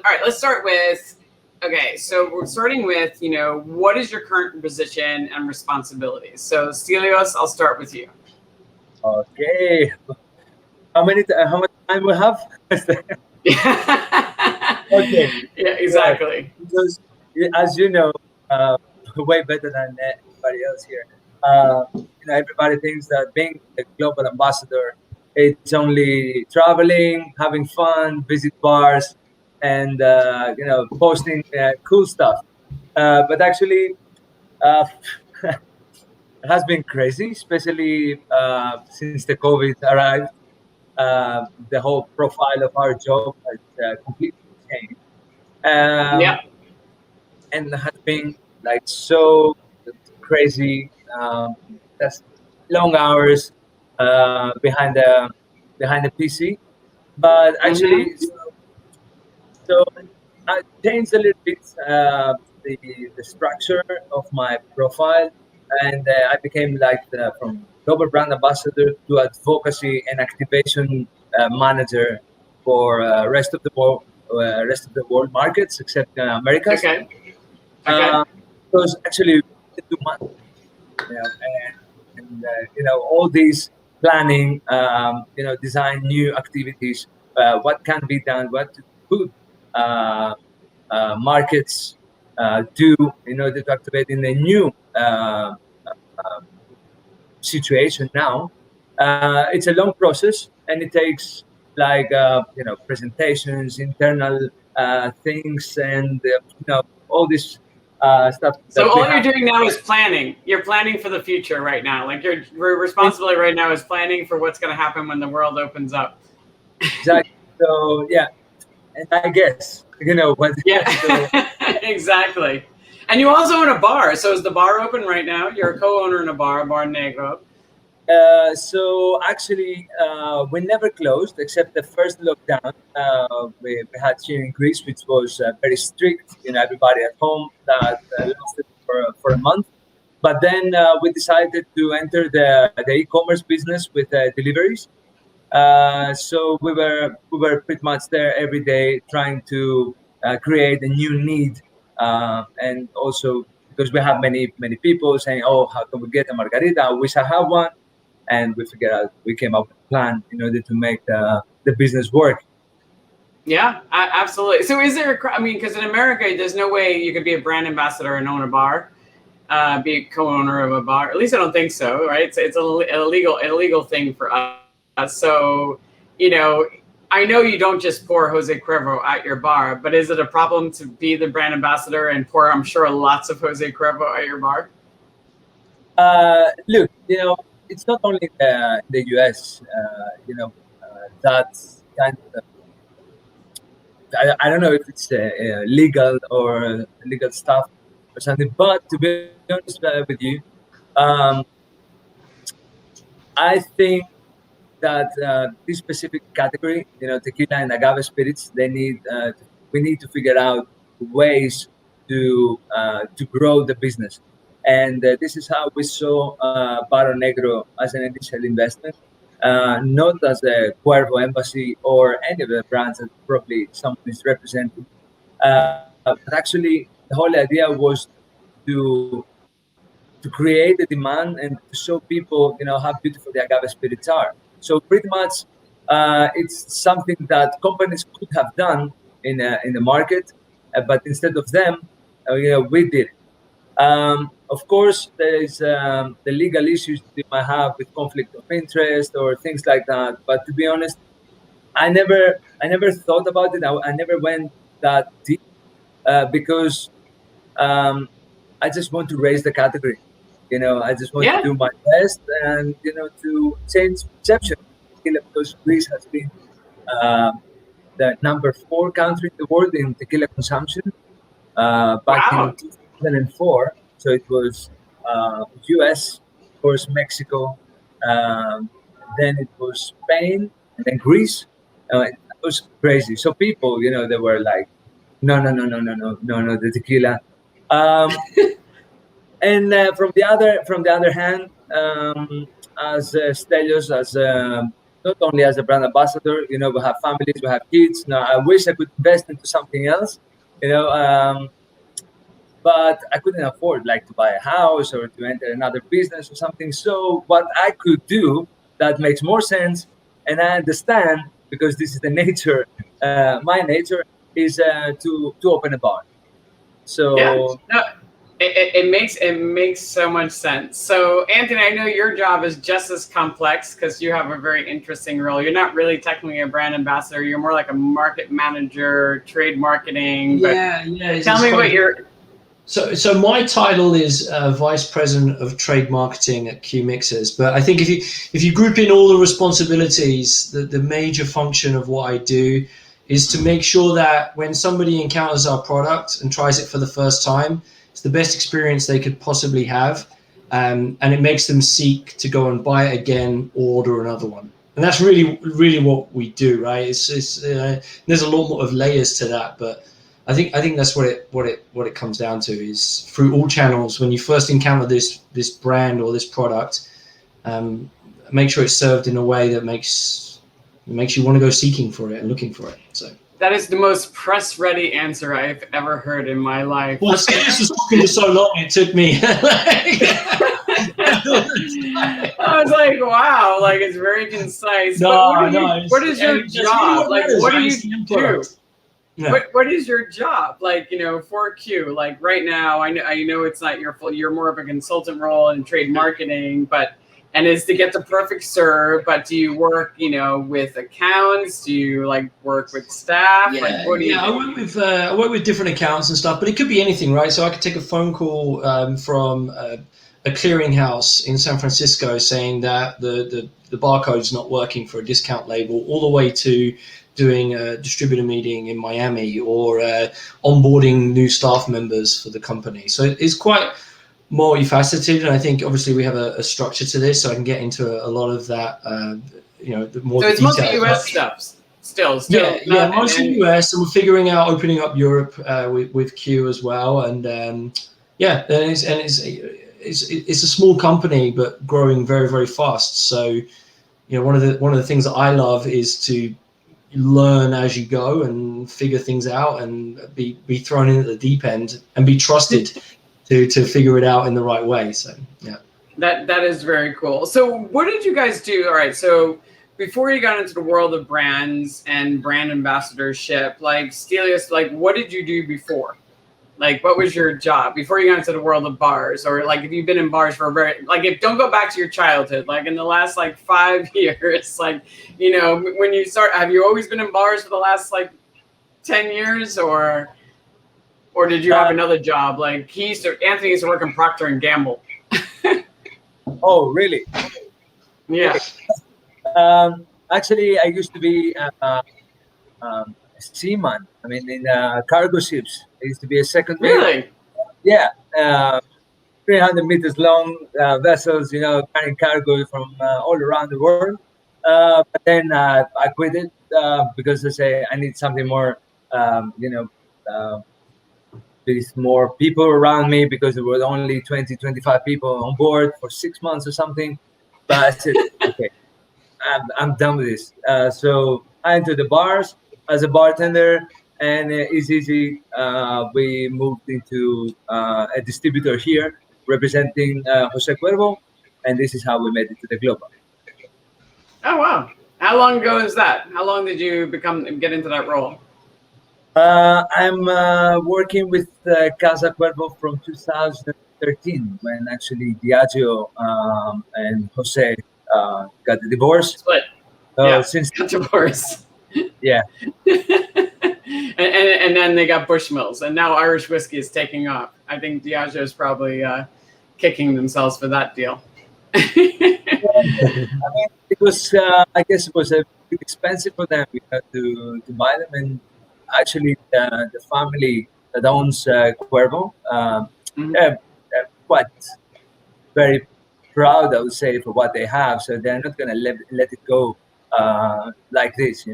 All right, let's start with, okay, so we're starting with, what is your current position and responsibilities? So Stelios, I'll start with you. Okay. How much time we have? Okay. Yeah, exactly. Because as you know, way better than anybody else here. Everybody thinks that being a global ambassador, it's only traveling, having fun, visit bars, and posting cool stuff. But actually, uh, it has been crazy, especially since the COVID arrived. The whole profile of our job has completely changed. Um, Yeah. and has been like so crazy. That's long hours behind the PC. But actually, Mm-hmm. so I changed a little bit the the structure of my profile, and I became like from global brand ambassador to advocacy and activation manager for rest of the world markets except Americas. Okay. Okay. Uh, because actually too much, all these planning, design new activities, what can be done, what could uh, markets do in order to activate in a new situation now. It's a long process and it takes like presentations, internal things, and all this stuff that So we all you're have. doing now is planning. You're planning for the future right now. Like your responsibility right now is planning for what's going to happen when the world opens up. Exactly. So yeah, and I guess what. So, Yeah, exactly. And you also own a bar. So is the bar open right now? You're a co-owner in a bar, Bar Negro. so actually, we never closed except the first lockdown we had here in Greece, which was very strict. Everybody at home. That lasted for a month. But then we decided to enter the e-commerce business with deliveries. So we were pretty much there every day trying to create a new need, and also because we have many people saying, "Oh, how can we get a margarita? I wish I have one." And we came up with a plan in order to make the business work. Yeah, absolutely. So is there I mean, because in America, there's no way you could be a brand ambassador and own a bar, be a co-owner of a bar. At least I don't think so, right? It's an illegal thing for us. So, you know, I know you don't just pour Jose-cuervo at your bar, but is it a problem to be the brand ambassador and pour, I'm sure, lots of Jose-cuervo at your bar? Look, it's not only the US. That's kind of I don't know if it's legal or legal stuff or something. But to be honest with you, um, I think that this specific category, tequila and agave spirits, we need to figure out ways to grow the business. And this is how we saw Barro Negro as an initial investment, not as a Cuervo Embassy or any of the brands that probably someone is representing. But actually, the whole idea was to to create the demand and to show people, how beautiful the agave spirits are. So pretty much, it's something that companies could have done in the market, but instead of them, we did. Of course, there is the legal issues that you might have with conflict of interest or things like that. But to be honest, I never thought about it. I never went that deep because um, I just want to raise the category. I just want to Yeah. do my best and to change perception. Tequila, because Greece has been um, the number 4 country in the world in tequila consumption back in Wow. 2004. So it was US, of course, Mexico, um, then it was Spain, and then Greece. It was crazy. So people, they were like, no, no, no, no, no, no, no, no, the tequila. Um, and from the other hand, as Stelios, as not only as a brand ambassador. You know, we have families, we have kids. Now, I wish I could invest into something else. You know, but I couldn't afford like to buy a house or to enter another business or something. So what I could do that makes more sense, and I understand because this is the nature, my nature is to open a bar. Yeah, So no, it makes so much sense. So, Anthony, I know your job is just as complex because you have a very interesting role. You're not really technically a brand ambassador. You're more like a market manager, trade marketing. But Yeah. tell me what you're. So my title is Vice President of Trade Marketing at Q Mixers. But I think if you group in all the responsibilities, the major function of what I do is to make sure that when somebody encounters our product and tries it for the first time, it's the best experience they could possibly have, and it makes them seek to go and buy it again or order another one. And that's really what we do, right? It's there's a lot more of layers to that, but I think that's what it comes down to is through all channels. When you first encounter this brand or this product, make sure it's served in a way that makes you want to go seeking for it and looking for it. So that is the most press ready answer I've ever heard in my life. Well, Stelios was talking for so long, it took me. I was like, wow, like it's very concise. What is your job? Like, what do you do? Yeah. What is your job? Like, for Q, like right now, I know it's not your full, you're more of a consultant role in trade marketing, and is to get the perfect serve, but do you work, with accounts? Do you like work with staff? Yeah, like, what do you do? I work with different accounts and stuff, but it could be anything, right? So I could take a phone call from a clearinghouse in San Francisco saying that the barcode's not working for a discount label, all the way to doing a distributor meeting in Miami or onboarding new staff members for the company. So it's quite multifaceted, and I think obviously we have a structure to this, so I can get into a lot of that. The more. So it's mostly US stuff. Still, yeah, mostly US, and we're figuring out opening up Europe with Q as well, and it's a small company but growing very, very fast. So one of the things that I love is to learn as you go and figure things out and be thrown in at the deep end and be trusted to figure it out in the right way. So yeah, that is very cool. So what did you guys do? All right, so before you got into the world of brands and brand ambassadorship, like Stelios, like what did you do before? Like, what was your job before you got into the world of bars? Or like, if you've been in bars for don't go back to your childhood, like in the last 5 years, when you start, have you always been in bars for the last 10 years or did you have another job? Like Anthony used to work in Procter and Gamble. Oh, really? Yeah. Actually, I used to be a seaman. I mean, in cargo ships. I used to be a second mate. Really? Yeah. 300 meters long vessels, carrying cargo from all around the world. But then I quit it because I say I need something more, with more people around me, because there were only 20, 25 people on board for 6 months or something. But I said, okay, I'm done with this. So I entered the bars as a bartender, and it's easy. We moved into a distributor here representing Jose-cuervo, and this is how we made it to the global. Oh, wow. How long ago is that? How long did you get into that role? I'm working with Casa-cuervo from 2013, when actually Diageo and Jose got the divorce. Split. Since got divorced. Yeah. and then they got Bushmills, and now Irish whiskey is taking off. I think Diageo is probably kicking themselves for that deal. I mean, it was, I guess it was a bit expensive for them to buy them. And actually, the family that owns Cuervo, they're quite very proud, I would say, for what they have. So they're not going to let it go like this,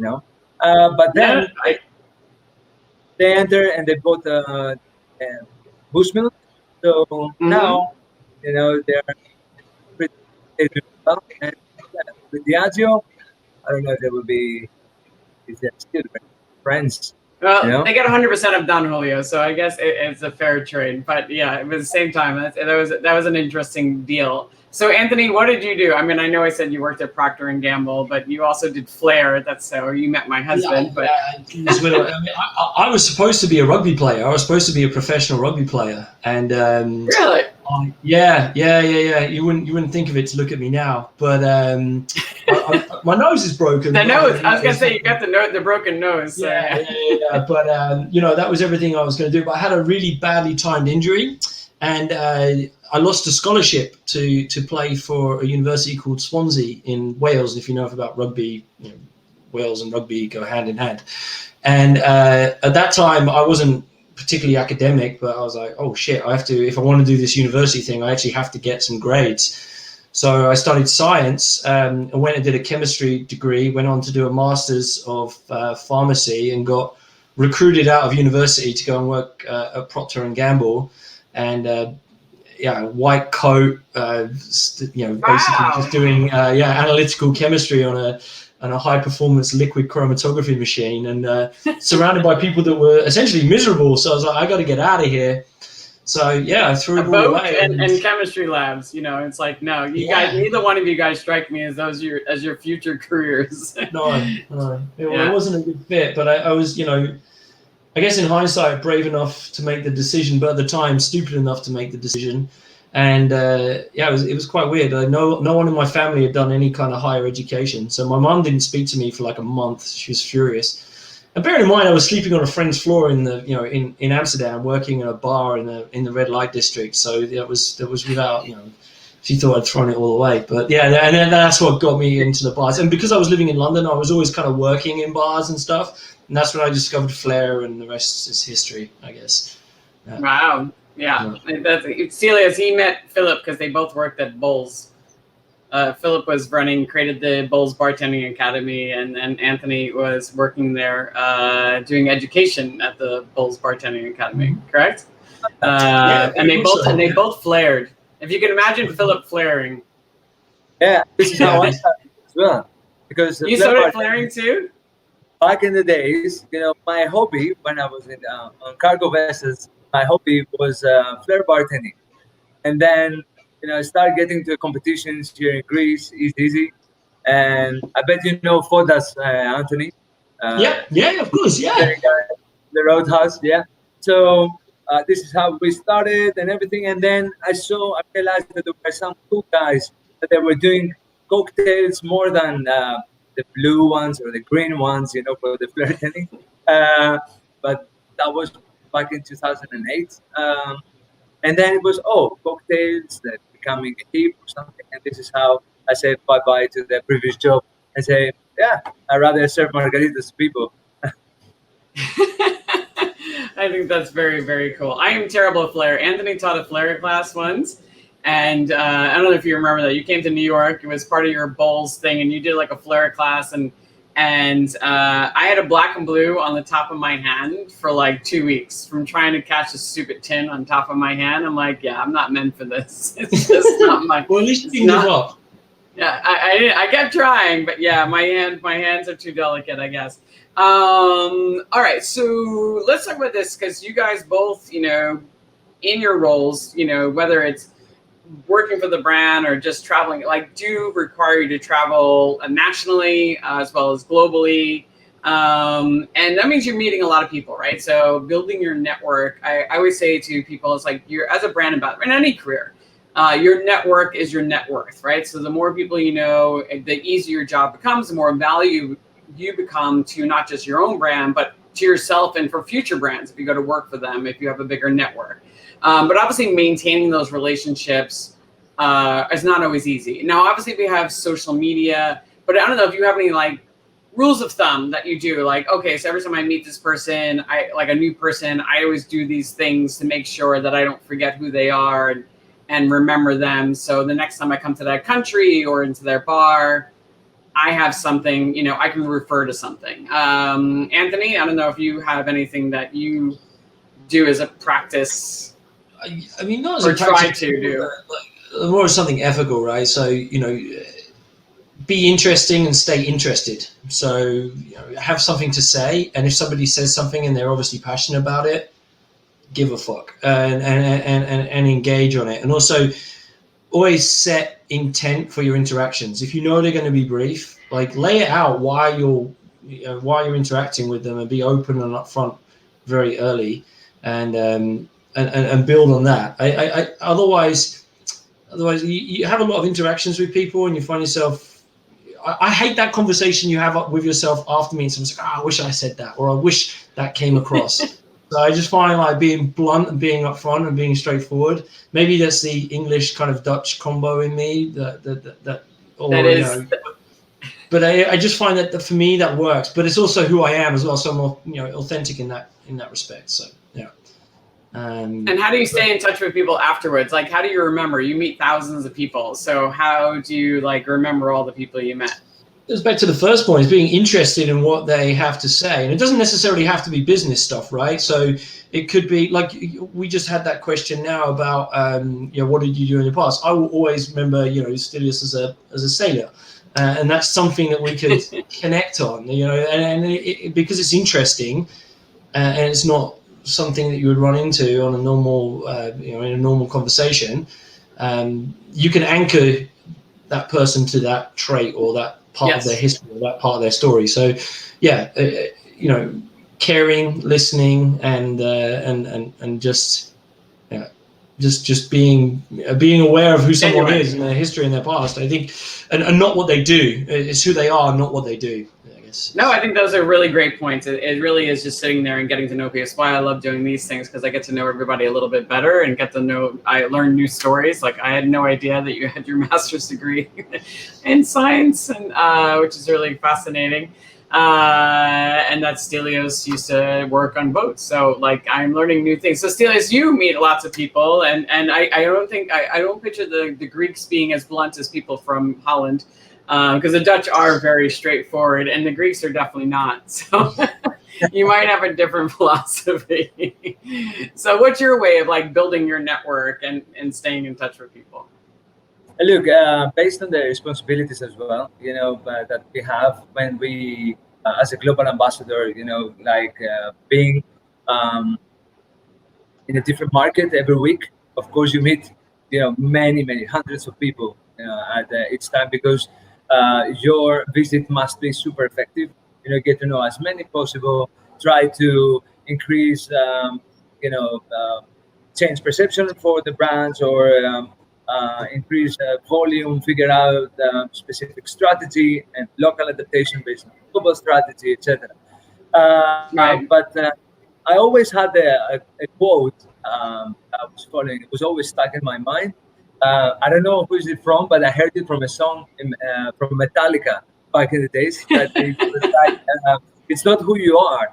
But then they enter and they bought Bushmill. So now, they're pretty well. And with Diageo, I don't know if they will be, if they're still friends. Well, You know? they get 100% of Don Julio, so I guess it's a fair trade. But yeah, at the same time, that was an interesting deal. So Anthony, what did you do? I mean, I know I said you worked at Procter and Gamble, but you also did Flair. That's or you met my husband. I was supposed to be a rugby player. I was supposed to be a professional rugby player, and really, yeah. You wouldn't think of it to look at me now, but my nose is broken. The nose. I was gonna say you got the broken nose. So. Yeah. But that was everything I was going to do. But I had a really badly timed injury, and I lost a scholarship to play for a university called Swansea in Wales. If you know about rugby, Wales and rugby go hand in hand. And at that time, I wasn't particularly academic, but I was like, oh shit, I have to, if I want to do this university thing, I actually have to get some grades. So I studied science and went and did a chemistry degree, went on to do a master's of pharmacy, and got recruited out of university to go and work at Procter and Gamble. And white coat, basically just doing analytical chemistry on a high performance liquid chromatography machine, and surrounded by people that were essentially miserable. So I was like, I got to get out of here. So I threw it all away. And chemistry labs, it's like, no, you guys, neither one of you guys strike me as your future careers. No, it wasn't a good fit. But I was, I guess in hindsight, brave enough to make the decision, but at the time, stupid enough to make the decision. And it was quite weird. No one in my family had done any kind of higher education, so my mum didn't speak to me for like a month. She was furious. And bear in mind, I was sleeping on a friend's floor in in Amsterdam, working in a bar in the red light district. So that was without she thought I'd thrown it all away. But and then that's what got me into the bars. And because I was living in London, I was always kind of working in bars and stuff. And that's when I discovered Flair, and the rest is history, I guess. Yeah. Wow. Yeah. Stelios, he met Philip because they both worked at Bowls. Philip was created the Bowls Bartending Academy, and Anthony was working there doing education at the Bowls Bartending Academy, correct? And they both flared. If you can imagine Philip flaring. Yeah, this is how I started as well. Because you started flaring too? Back in the days, my hobby when I was on cargo vessels, my hobby was flair bartending. And then, I started getting to competitions here in Greece, easy. And I bet Fodas, Anthony. Of course, The Roadhouse, yeah. So this is how we started and everything. And then I realized that there were some cool guys that they were doing cocktails more than the blue ones or the green ones, for the flair tending. But that was back in 2008. And then it was, cocktails that becoming hip or something. And this is how I said bye-bye to the previous job and say, I'd rather serve margaritas to people. I think that's very, very cool. I am terrible at flair. Anthony taught a flair class once. And I don't know if you remember that. You came to New York. It was part of your Bowls thing. And you did like a flair class. And I had a black and blue on the top of my hand for like 2 weeks from trying to catch a stupid tin on top of my hand. I'm like, I'm not meant for this. It's just not my. Well, at least you didn't give up. Yeah, I kept trying, but my hands are too delicate, I guess. All right, so let's talk about this because you guys both, in your roles, whether it's working for the brand or just traveling, do require you to travel nationally as well as globally. And that means you're meeting a lot of people, right? So building your network, I always say to people, it's like you're as a brand ambassador in any career, your network is your net worth, right? So the more people you know, the easier your job becomes, the more value you become to not just your own brand, but to yourself and for future brands if you go to work for them, if you have a bigger network. But obviously maintaining those relationships is not always easy. Now, obviously we have social media, but I don't know if you have any rules of thumb that you do. Okay, so every time I meet this person, a new person, I always do these things to make sure that I don't forget who they are and remember them. So the next time I come to that country or into their bar, I have something, I can refer to something. Anthony, I don't know if you have anything that you do as a practice. I mean, not as or a practice, try to do. More as something ethical, right? So, be interesting and stay interested. So have something to say, and if somebody says something and they're obviously passionate about it, give a fuck and engage on it. And also always set intent for your interactions. If you know they're going to be brief, like lay it out why you're interacting with them, and be open and upfront very early, and build on that. Otherwise you have a lot of interactions with people and you find yourself. I hate that conversation you have with yourself after meeting someone's like, I wish I said that, or I wish that came across. So I just find like being blunt and being upfront and being straightforward. Maybe that's the English kind of Dutch combo in me. That but I just find that for me that works. But it's also who I am as well. So I'm more authentic in that respect. So yeah. And how do you stay in touch with people afterwards? Like, how do you remember? You meet thousands of people. So how do you like remember all the people you met? It goes back to the first point, is being interested in what they have to say. And it doesn't necessarily have to be business stuff, right? So it could be like, we just had that question now about, what did you do in the past? I will always remember, Stelios as a sailor. And that's something that we could connect on, because it's interesting and it's not something that you would run into on a normal, in a normal conversation. You can anchor that person to that trait or that part of their history or that part of their story. So, caring, listening, and just being aware of who someone is and their history and their past. I think, and not what they do. It's who they are, not what they do. No, I think those are really great points. It really is just sitting there and getting to know people. That's why I love doing these things, because I get to know everybody a little bit better and I learn new stories. Like, I had no idea that you had your master's degree in science, and which is really fascinating. And that Stelios used to work on boats. So like, I'm learning new things. So Stelios, you meet lots of people, and I don't picture the Greeks being as blunt as people from Holland. Because the Dutch are very straightforward, and the Greeks are definitely not. So you might have a different philosophy. So what's your way of like building your network and staying in touch with people? Look, based on the responsibilities as well, that we have when we, as a global ambassador, being in a different market every week. Of course, you meet, many hundreds of people at each time, because your visit must be super effective. Get to know as many possible. Try to increase, change perception for the brands, or increase volume. Figure out specific strategy and local adaptation based on global strategy, etc. Right. But I always had a quote I was following. It was always stuck in my mind. I don't know who is it from, but I heard it from a song from Metallica back in the days. That it was like, it's not who you are,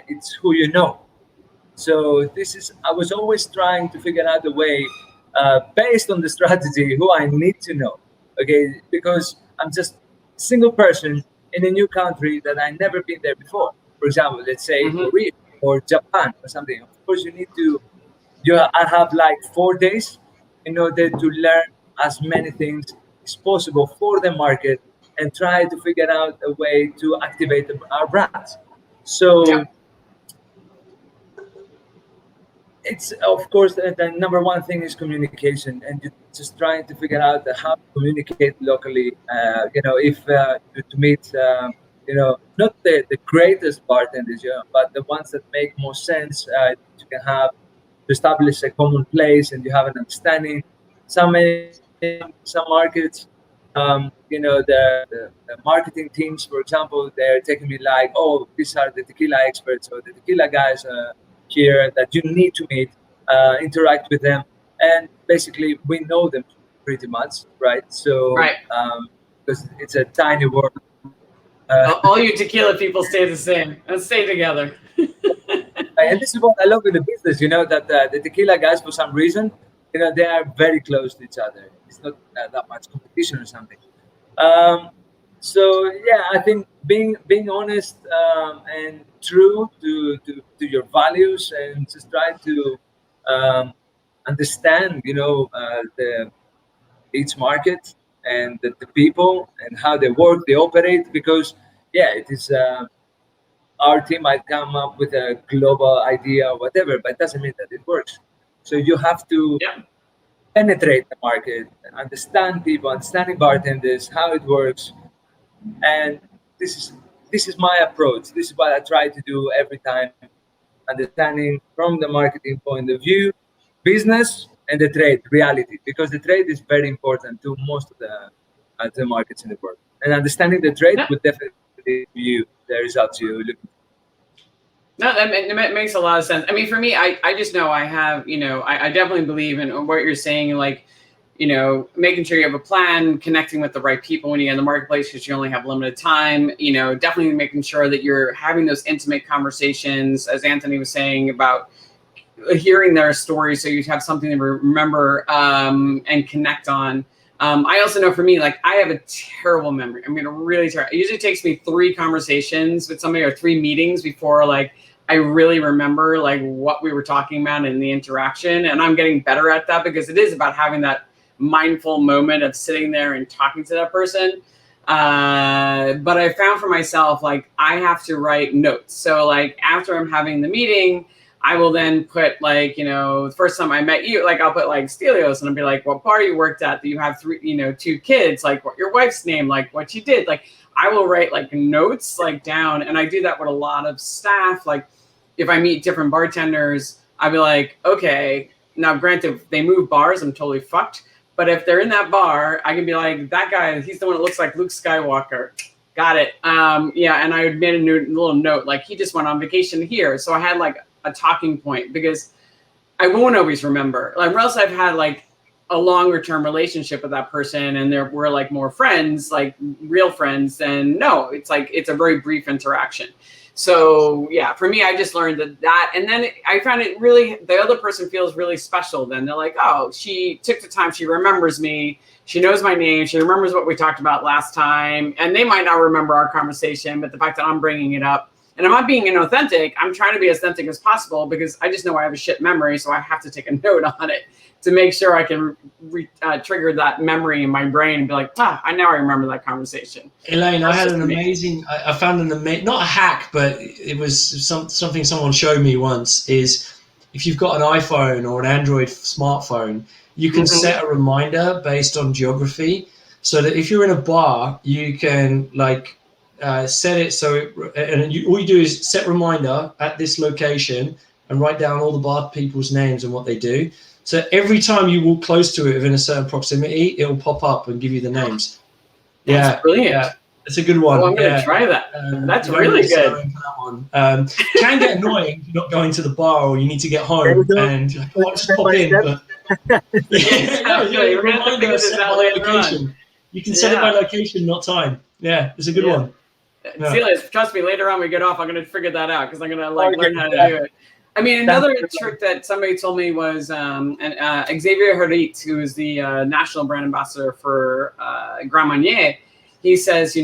it's who you know. So I was always trying to figure out a way, based on the strategy, who I need to know. Okay, because I'm just a single person in a new country that I never been there before. For example, let's say Korea or Japan or something. Of course, I have like 4 days in order to learn as many things as possible for the market, and try to figure out a way to activate our brands. So it's, of course, the number one thing is communication, and just trying to figure out how to communicate locally. If to meet, not the greatest bartenders, but the ones that make more sense. You can have to establish a common place, and you have an understanding. Some markets, the marketing teams, for example, they're taking me like, oh, these are the tequila experts or the tequila guys here that you need to meet, interact with them, and basically we know them pretty much, right? So, because it's a tiny world. All you tequila people stay the same. Let's stay together. And this is what I love in the business, that the tequila guys, for some reason, they are very close to each other. It's not that much competition or something. So yeah, I think being honest and true to your values, and just try to understand, each market, and the people and how they work, they operate. Because yeah, it is. Our team might come up with a global idea or whatever, but it doesn't mean that it works. So you have to Yeah. penetrate the market, understand people, understanding bartenders, how it works, and this is my approach. This is what I try to do every time, understanding from the marketing point of view, business and the trade reality, because the trade is very important to most of the markets in the world. And understanding the trade Yeah. would definitely give you the results you're looking for. No, that makes a lot of sense. I mean, for me, I just know I have, I definitely believe in what you're saying, like, making sure you have a plan, connecting with the right people when you're in the marketplace because you only have limited time, definitely making sure that you're having those intimate conversations, as Anthony was saying, about hearing their stories so you have something to remember and connect on. I also know for me, like, I have a terrible memory. I mean, really terrible. It usually takes me 3 conversations with somebody or 3 meetings before, like, I really remember, like, what we were talking about in the interaction. And I'm getting better at that because it is about having that mindful moment of sitting there and talking to that person. But I found for myself, like, I have to write notes. So, like, after I'm having the meeting, I will then put, like, the first time I met you, like, I'll put, like, Stelios, and I'll be like, what bar you worked at, that you have 2 kids, like, what your wife's name, like, what you did. Like, I will write, like, notes, like, down. And I do that with a lot of staff. Like, if I meet different bartenders, I'll be like, okay, now granted, if they move bars, I'm totally fucked. But if they're in that bar, I can be like, that guy, he's the one that looks like Luke Skywalker. Got it. Yeah, and I made a little note, like, he just went on vacation here. So I had, like, a talking point because I won't always remember. Like, or else I've had, like, a longer term relationship with that person and we're like more friends, like real friends, then no, it's like, it's a very brief interaction. So yeah, for me, I just learned that, and then I found it really, the other person feels really special. Then they're like, oh, she took the time, she remembers me, she knows my name, she remembers what we talked about last time, and they might not remember our conversation, but the fact that I'm bringing it up, and I'm not being inauthentic, I'm trying to be as authentic as possible because I just know I have a shit memory, so I have to take a note on it to make sure I can trigger that memory in my brain and be like, I remember that conversation. Elaine, I had an amazing, I found not a hack, but it was something someone showed me once, is if you've got an iPhone or an Android smartphone, you can set a reminder based on geography, so that if you're in a bar, you can, like, set it so all you do is set reminder at this location and write down all the bar people's names and what they do. So every time you walk close to it within a certain proximity, it will pop up and give you the names. That's brilliant. Yeah, it's a good one. I'm going to try that. That's really good. That one. Can get annoying if you're not going to the bar or you need to get home and you want to pop in. But We're going to have to figure this out later on. You can set it by location, not time. Yeah, it's a good one. Stelios, trust me, later on we get off, I'm going to figure that out because I'm going to learn how to do it. I mean, another trick that somebody told me was Xavier Harit, who is the national brand ambassador for Grand Marnier. He says, he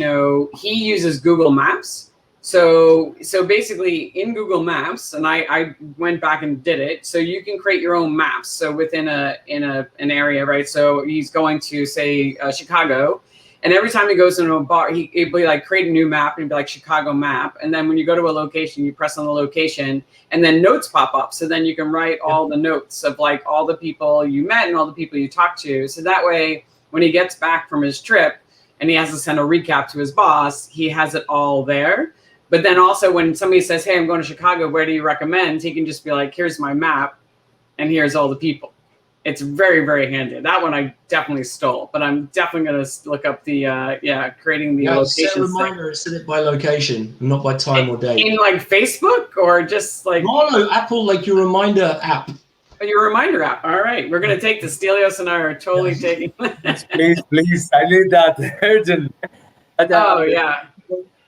uses Google Maps. So basically in Google Maps, and I went back and did it, so you can create your own maps. So within an area, right? So he's going to, say, Chicago. And every time he goes into a bar, he'd be like, create a new map, and he'd be like, Chicago map. And then when you go to a location, you press on the location, and then notes pop up. So then you can write all the notes of, like, all the people you met and all the people you talked to. So that way, when he gets back from his trip and he has to send a recap to his boss, he has it all there. But then also when somebody says, hey, I'm going to Chicago, where do you recommend? He can just be like, here's my map, and here's all the people. It's very, very handy. That one I definitely stole, but I'm definitely going to look up the, creating the location. Set a reminder, set it by location, not by time or date. In, like, Facebook or just, like... No, Apple, like, your reminder app. Your reminder app. All right. We're going to take the Stelios and I are totally taking... Please. I need that urgently. Oh, yeah.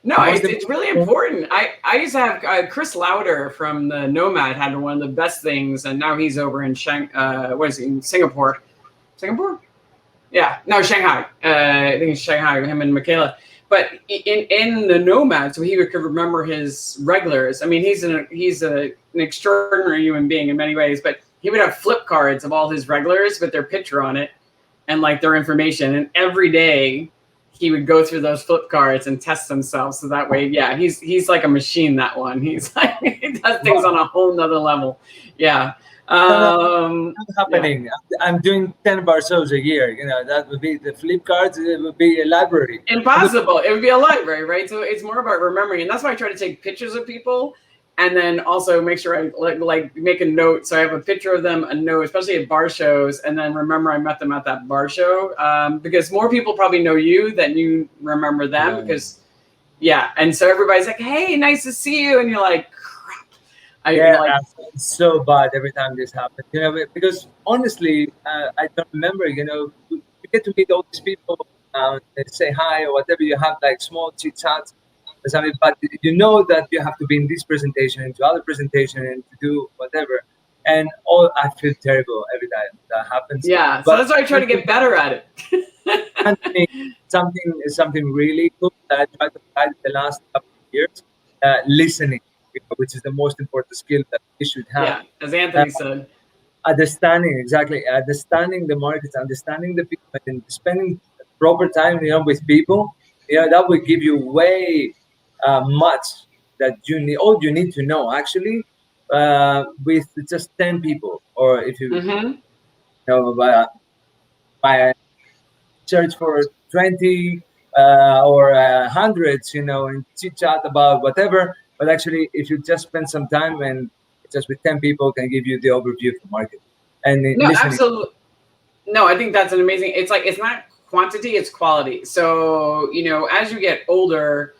No, it's really important. I used to have Chris Lauder from the Nomad had one of the best things, and now he's over in in Singapore. Singapore? Yeah, no, Shanghai. I think it's Shanghai, him and Michaela. But in the Nomad, so he could remember his regulars. I mean, he's an extraordinary human being in many ways, but he would have flip cards of all his regulars with their picture on it. and like their information. And every day he would go through those flip cards and test themselves. So that way, yeah, he's like a machine, that one. He's like, he does things on a whole nother level. Yeah. Happening. Yeah. I'm doing 10 Barsos a year. You know, that would be the flip cards. It would be a library. Impossible. It would be a library, right? So it's more about remembering, and that's why I try to take pictures of people, and then also make sure I like make a note. So I have a picture of them, a note, especially at bar shows, and then remember I met them at that bar show, because more people probably know you than you remember them. Yeah. Because and so everybody's like, "Hey, nice to see you," and you're like, it's so bad every time this happens, you know, because honestly, I don't remember, you know, you get to meet all these people, they say hi or whatever, you have like small chit chats or something, but you know that you have to be in this presentation, into other presentation, and to do whatever. And I feel terrible every time that happens. Yeah, so that's why I try to get better at it. something really cool that I tried to apply the last couple of years, listening, which is the most important skill that we should have. Yeah, as Anthony said. Understanding the markets, understanding the people, and spending proper time, you know, with people. You know, that will give you way much that you need. All you need to know, actually, with just 10 people, or if you, you know, by search for 20 or hundreds, you know, and chit chat about whatever. But actually, if you just spend some time and just with 10 people can give you the overview of the market. And no, absolutely. No, I think that's an amazing. It's like, it's not quantity, it's quality. So, you know, as you get older,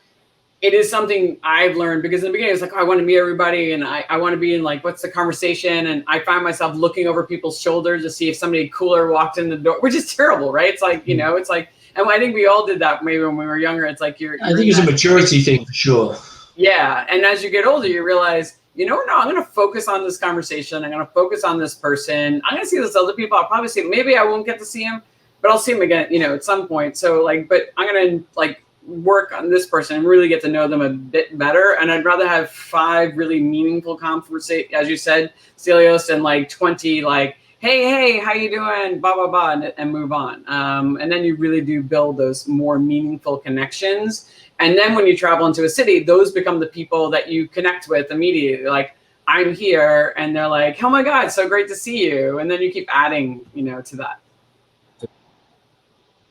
it is something I've learned, because in the beginning it's like, oh, I want to meet everybody, and I want to be in like, what's the conversation? And I find myself looking over people's shoulders to see if somebody cooler walked in the door, which is terrible, right? It's like, you know, it's like, and I think we all did that maybe when we were younger. It's like I think it's a maturity thing for sure. Yeah, and as you get older, you realize, you know, no, I'm going to focus on this conversation. I'm going to focus on this person. I'm going to see this other people. I'll probably see, maybe I won't get to see him, but I'll see him again, you know, at some point. So like, but I'm going to like work on this person and really get to know them a bit better. And I'd rather have 5 really meaningful conversations, as you said, Stelios, and like 20, like, hey, how you doing? Blah, blah, blah, and move on. And then you really do build those more meaningful connections. And then when you travel into a city, those become the people that you connect with immediately. Like, I'm here, and they're like, oh my God, so great to see you. And then you keep adding, you know, to that.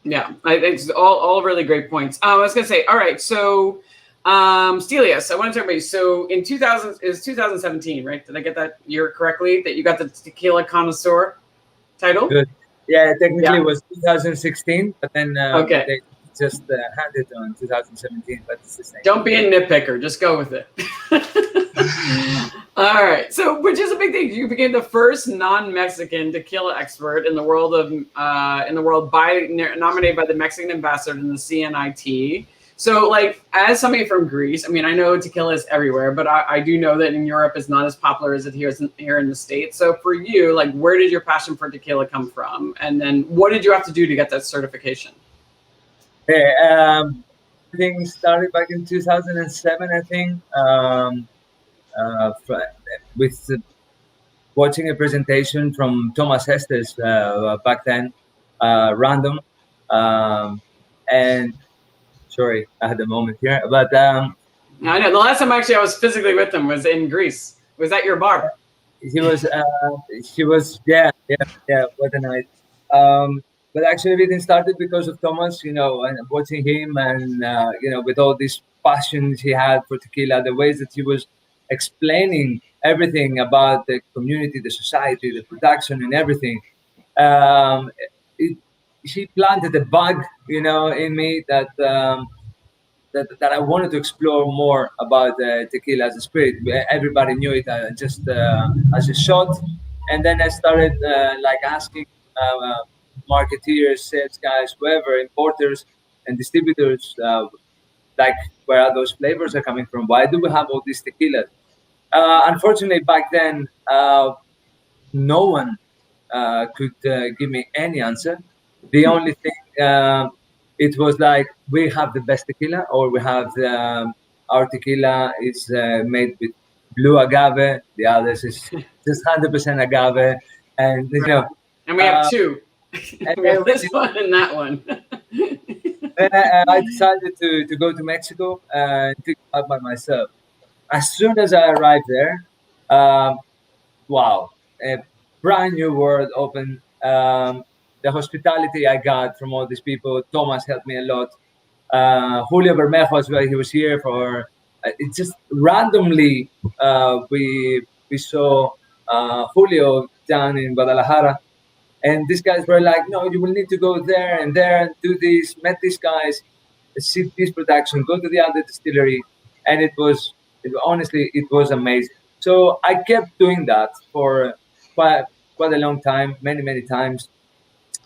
Yeah, it's all really great points. I was gonna say, all right, so Stelios, I want to talk about you. So in 2017, right? Did I get that year correctly? That you got the Tequila Connoisseur title? Good. Yeah, technically it was 2016, but then they just handed on 2017, but it's the same. Don't be a nitpicker. Just go with it. All right. So, which is a big thing. You became the first non-Mexican tequila expert in the world nominated by the Mexican ambassador in the CNIT. So, like, as somebody from Greece, I mean, I know tequila is everywhere, but I do know that in Europe it's not as popular as it here in the States. So, for you, like, where did your passion for tequila come from? And then what did you have to do to get that certification? Things started back in 2007, I think, with watching a presentation from Thomas Estes back then, random, and sorry, I had a moment here, but I know the last time actually I was physically with him was in Greece. Was at your bar? He was, yeah, what a night. But actually, everything started because of Thomas, you know, and watching him, and you know, with all these passions he had for tequila, the ways that he was explaining everything about the community, the society, the production, and everything. He planted a bug, you know, in me that that I wanted to explore more about tequila as a spirit. Everybody knew it just as a shot, and then I started like asking marketeers, sales guys, whoever, importers and distributors, like, where are those flavors are coming from? Why do we have all these tequilas? Unfortunately, back then, no one could give me any answer. The only thing, it was like, we have the best tequila, or we have our tequila is made with blue agave. The others is just 100% agave, and you know. And we have 2. And We then have this one and that one. I decided to go to Mexico and figure it out by myself. As soon as I arrived there, um, wow, a brand new world opened. The hospitality I got from all these people, Thomas helped me a lot. Julio Bermejo as well, he was here for, it just randomly, we saw Julio down in Guadalajara. And these guys were like, no, you will need to go there and do this, met these guys, see this production, go to the other distillery. And honestly, it was amazing. So I kept doing that for quite a long time, many, many times.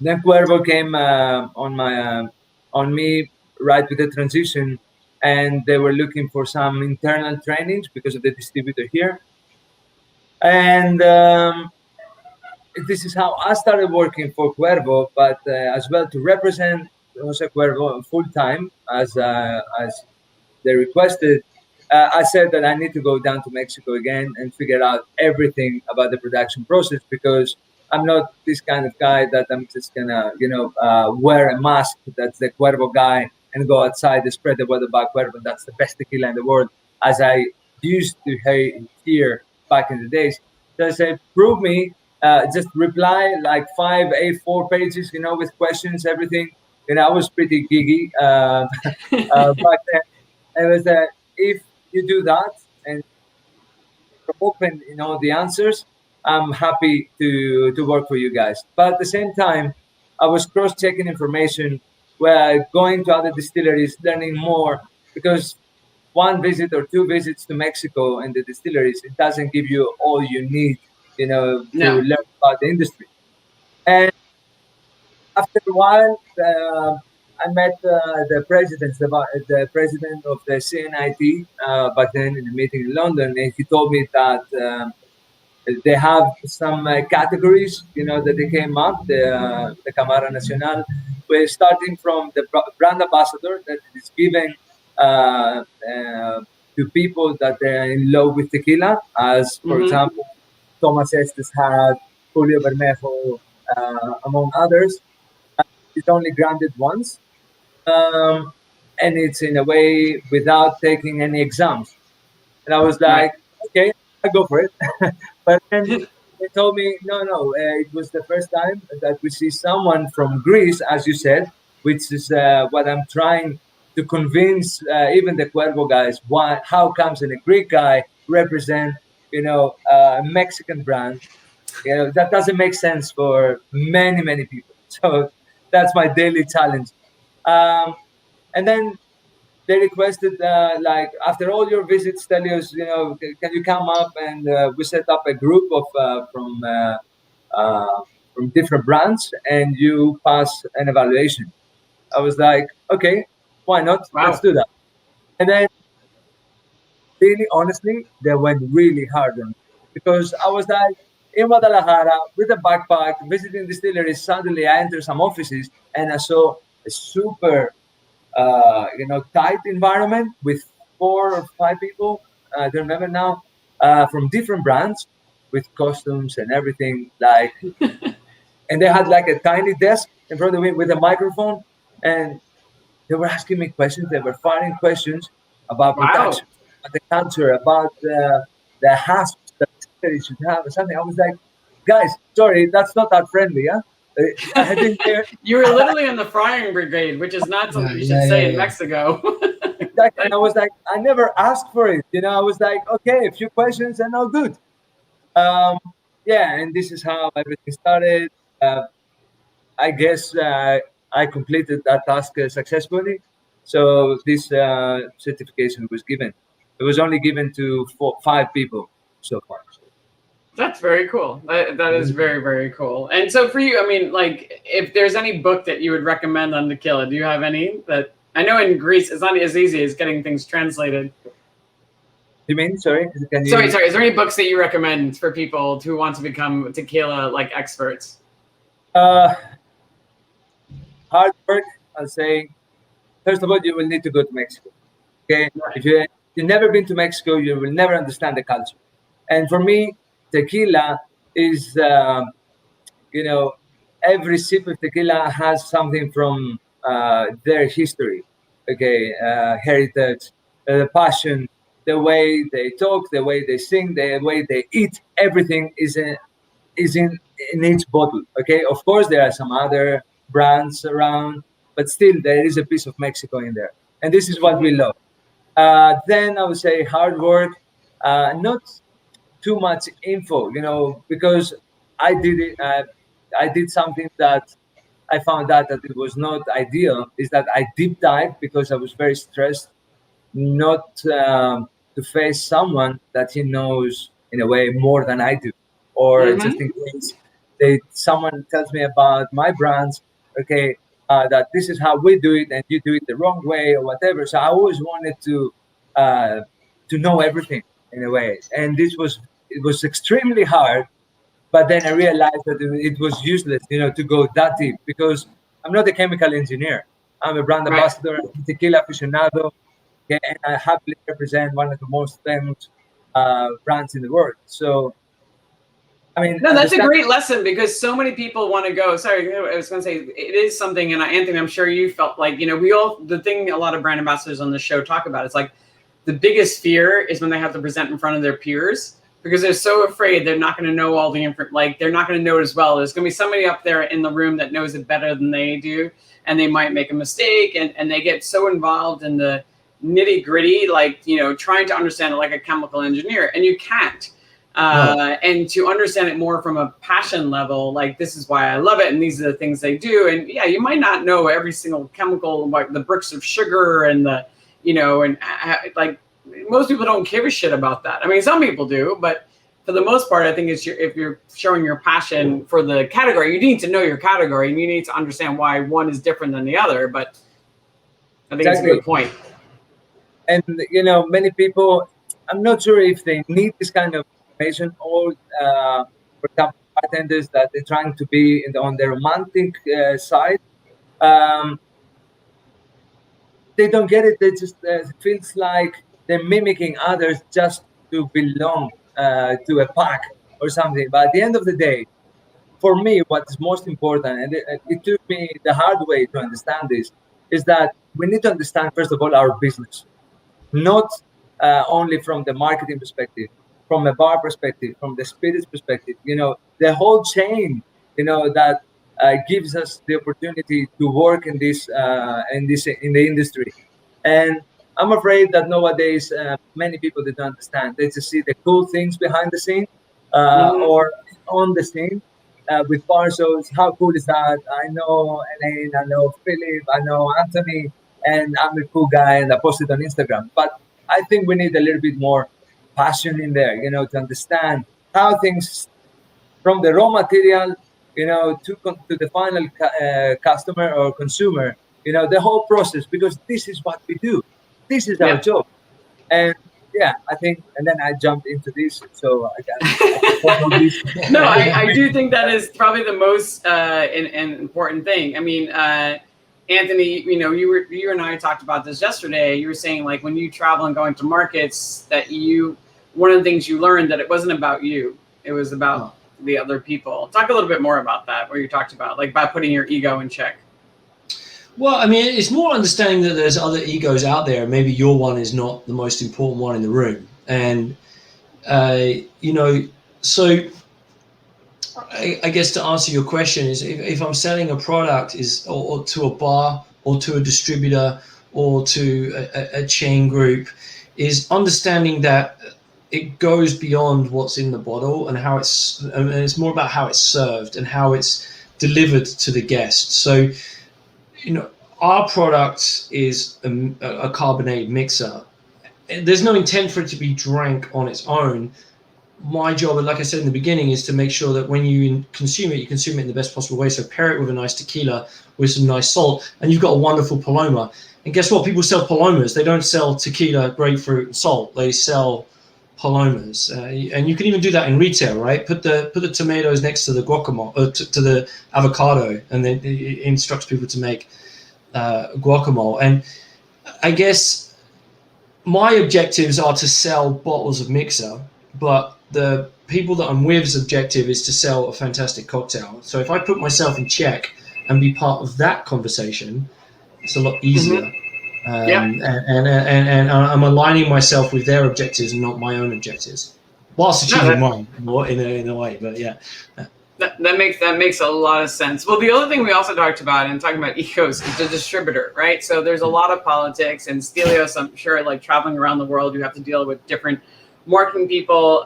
Then Cuervo came on me right with the transition, and they were looking for some internal trainings because of the distributor here. And this is how I started working for Cuervo, but as well to represent Jose-cuervo full time as they requested. I said that I need to go down to Mexico again and figure out everything about the production process, because I'm not this kind of guy that I'm just gonna, wear a mask that's the Cuervo guy and go outside and spread the word about Cuervo. That's the best tequila in the world, as I used to hear back in the days. So I said, prove me. Just reply like 5 A4 pages, with questions, everything. I was pretty giggy back then. It was that if you do that and open, the answers, I'm happy to work for you guys. But at the same time, I was cross-checking information, where going to other distilleries, learning more, because one visit or two visits to Mexico and the distilleries, it doesn't give you all you need, to No. learn about the industry. And after a while, I met the president of the CNIT back then in a meeting in London, and he told me that they have some categories, that they came up, the Cámara Nacional, we're starting from the brand ambassador that is given to people that they're in love with tequila, as for example, Thomas Estes had, Julio Bermejo, among others. It's only granted once, and it's in a way without taking any exams. And I was Right. like, okay, I go for it. But then they told me, no, it was the first time that we see someone from Greece, as you said, which is what I'm trying to convince even the Cuervo guys. How comes a Greek guy represent, a Mexican brand? That doesn't make sense for many, many people. So that's my daily challenge. Um, and then they requested, like, after all your visits, Stelios, can you come up, and we set up a group of uh, from different brands, and you pass an evaluation. I was like, okay, why not? Let's Wow. do that. And then, really, honestly, they went really hard on me, because I was like in Guadalajara with a backpack, visiting distilleries. Suddenly, I entered some offices and I saw a super tight environment with 4 or 5 people. I don't remember now, from different brands, with costumes and everything. Like, and they had like a tiny desk in front of me with a microphone, and they were asking me questions. They were firing questions about Wow. production, about the culture, about the hasps that they should have, or something. I was like, guys, sorry, that's not that friendly, huh? I had been there. You were literally in the frying brigade, which is not something you should say in Mexico. Exactly. And I was like, I never asked for it. I was like, okay, a few questions and all good. Um, yeah, and this is how everything started. Uh, I guess I completed that task successfully. So this certification was given. It was only given to 5 people so far. That's very cool. That is very, very cool. And so for you, I mean, like, if there's any book that you would recommend on Tequila, do you have any that I know in Greece it's not as easy as getting things translated? You mean? Sorry? Can you? Sorry. Is there any books that you recommend for people who want to become tequila like experts? Hard work, I'll say. First of all, you will need to go to Mexico. Okay, if you've never been to Mexico, you will never understand the culture. And for me, tequila is, you know, every sip of tequila has something from their history, okay, heritage, the passion, the way they talk, the way they sing, the way they eat. Everything is in each bottle. Okay, of course there are some other brands around, but still there is a piece of Mexico in there, and this is what we love. Then I would say hard work, not too much info, because I did it. I did something that I found out that it was not ideal. Is that I deep dive because I was very stressed, not to face someone that he knows in a way more than I do, or just Mm-hmm. in case someone tells me about my brands, okay, that this is how we do it and you do it the wrong way or whatever. So I always wanted uh, to know everything in a way, and it was extremely hard. But then I realized that it was useless, to go that deep because I'm not a chemical engineer. I'm a brand Right. ambassador, tequila aficionado, okay, and I happily represent one of the most famous brands in the world. So, I mean, No, that's a understand. great lesson because so many people want to go. Sorry, I was going to say it is something, and Anthony, I'm sure you felt like, the thing a lot of brand ambassadors on the show talk about, it's like the biggest fear is when they have to present in front of their peers because they're so afraid they're not going to know all the they're not going to know it as well. There's going to be somebody up there in the room that knows it better than they do, and they might make a mistake, and they get so involved in the nitty gritty, trying to understand it like a chemical engineer, and you can't. And to understand it more from a passion level, like this is why I love it, and these are the things they do. And yeah, you might not know every single chemical, like the bricks of sugar and like most people don't give a shit about that. I mean, some people do, but for the most part, I think if you're showing your passion for the category, you need to know your category and you need to understand why one is different than the other. But I think it's a good point. And many people, I'm not sure if they need this kind of information, or for example, bartenders that they're trying to be on the romantic side. Um, they don't get it. They just feels like they're mimicking others just to belong to a pack or something. But at the end of the day, for me, what is most important, and it took me the hard way to understand this, is that we need to understand, first of all, our business, not only from the marketing perspective, from a bar perspective, from the spirits perspective, the whole chain, that gives us the opportunity to work in in the industry. And I'm afraid that nowadays many people didn't understand. They just see the cool things behind the scene or on the scene with bar shows. How cool is that? I know Elaine, I know Philip, I know Anthony, and I'm a cool guy, and I post it on Instagram. But I think we need a little bit more passion in there, to understand how things from the raw material, to the final customer or consumer, the whole process, because this is what we do. This is our job. And yeah, I think, and then I jumped into this, so I can this. No, I do think that is probably the most an important thing. I mean, Anthony, you and I talked about this yesterday. You were saying like when you travel and going to markets that one of the things you learned that it wasn't about you, it was about the other people. Talk a little bit more about that, where you talked about like by putting your ego in check. Well, I mean, it's more understanding that there's other egos out there. Maybe your one is not the most important one in the room. And, so I guess to answer your question is if I'm selling a product or to a bar or to a distributor or to a chain group, is understanding that it goes beyond what's in the bottle and it's more about how it's served and how it's delivered to the guest. So, our product is a carbonated mixer. There's no intent for it to be drank on its own. My job, like I said in the beginning, is to make sure that when you consume it in the best possible way. So pair it with a nice tequila, with some nice salt, and you've got a wonderful paloma. And guess what? People sell palomas. They don't sell tequila, grapefruit, and salt. They sell palomas, and you can even do that in retail, right? Put the tomatoes next to the guacamole, to the avocado, and then it instructs people to make guacamole. And I guess my objectives are to sell bottles of mixer, but the people that I'm with's objective is to sell a fantastic cocktail. So if I put myself in check and be part of that conversation, it's a lot easier. Yeah. And I'm aligning myself with their objectives and not my own objectives, whilst achieving mine in a way. But yeah. That makes a lot of sense. Well, the other thing we also talked about, and talking about ecos, is the distributor, right? So there's a lot of politics, and Stelios, I'm sure, like traveling around the world, you have to deal with different marketing people,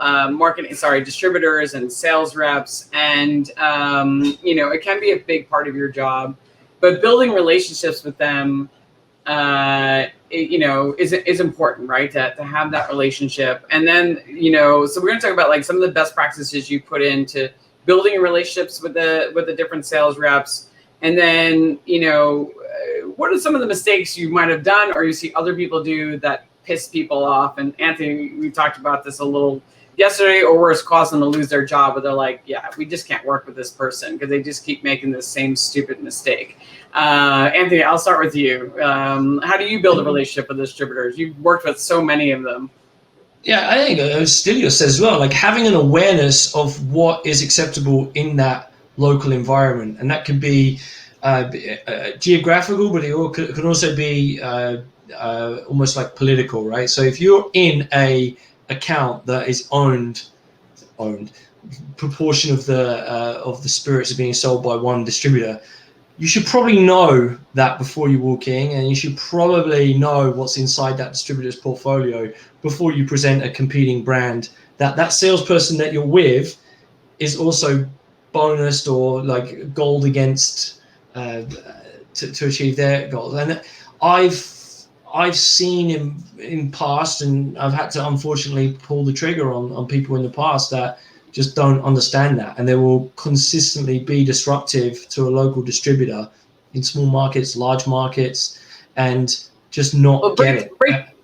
distributors and sales reps, and it can be a big part of your job. But building relationships with them, is important, right? To have that relationship, and then so we're going to talk about like some of the best practices you put into building relationships with the different sales reps, and then what are some of the mistakes you might have done or you see other people do that piss people off? And Anthony, we talked about this a little yesterday, or worse, cause them to lose their job, where they're like, yeah, we just can't work with this person because they just keep making the same stupid mistake. Anthony, I'll start with you. How do you build a relationship with distributors? You've worked with so many of them. Yeah, I think Stelios says as well, like having an awareness of what is acceptable in that local environment. And that could be geographical, but it can also be almost like political, right? So if you're in a account that is owned proportion of the spirits are being sold by one distributor, you should probably know that before you walk in, and you should probably know what's inside that distributor's portfolio before you present a competing brand. That salesperson that you're with is also bonused or like gold against to achieve their goals. And I've seen in past, and I've had to unfortunately pull the trigger on people in the past that just don't understand that, and they will consistently be disruptive to a local distributor in small markets, large markets, and just not get it.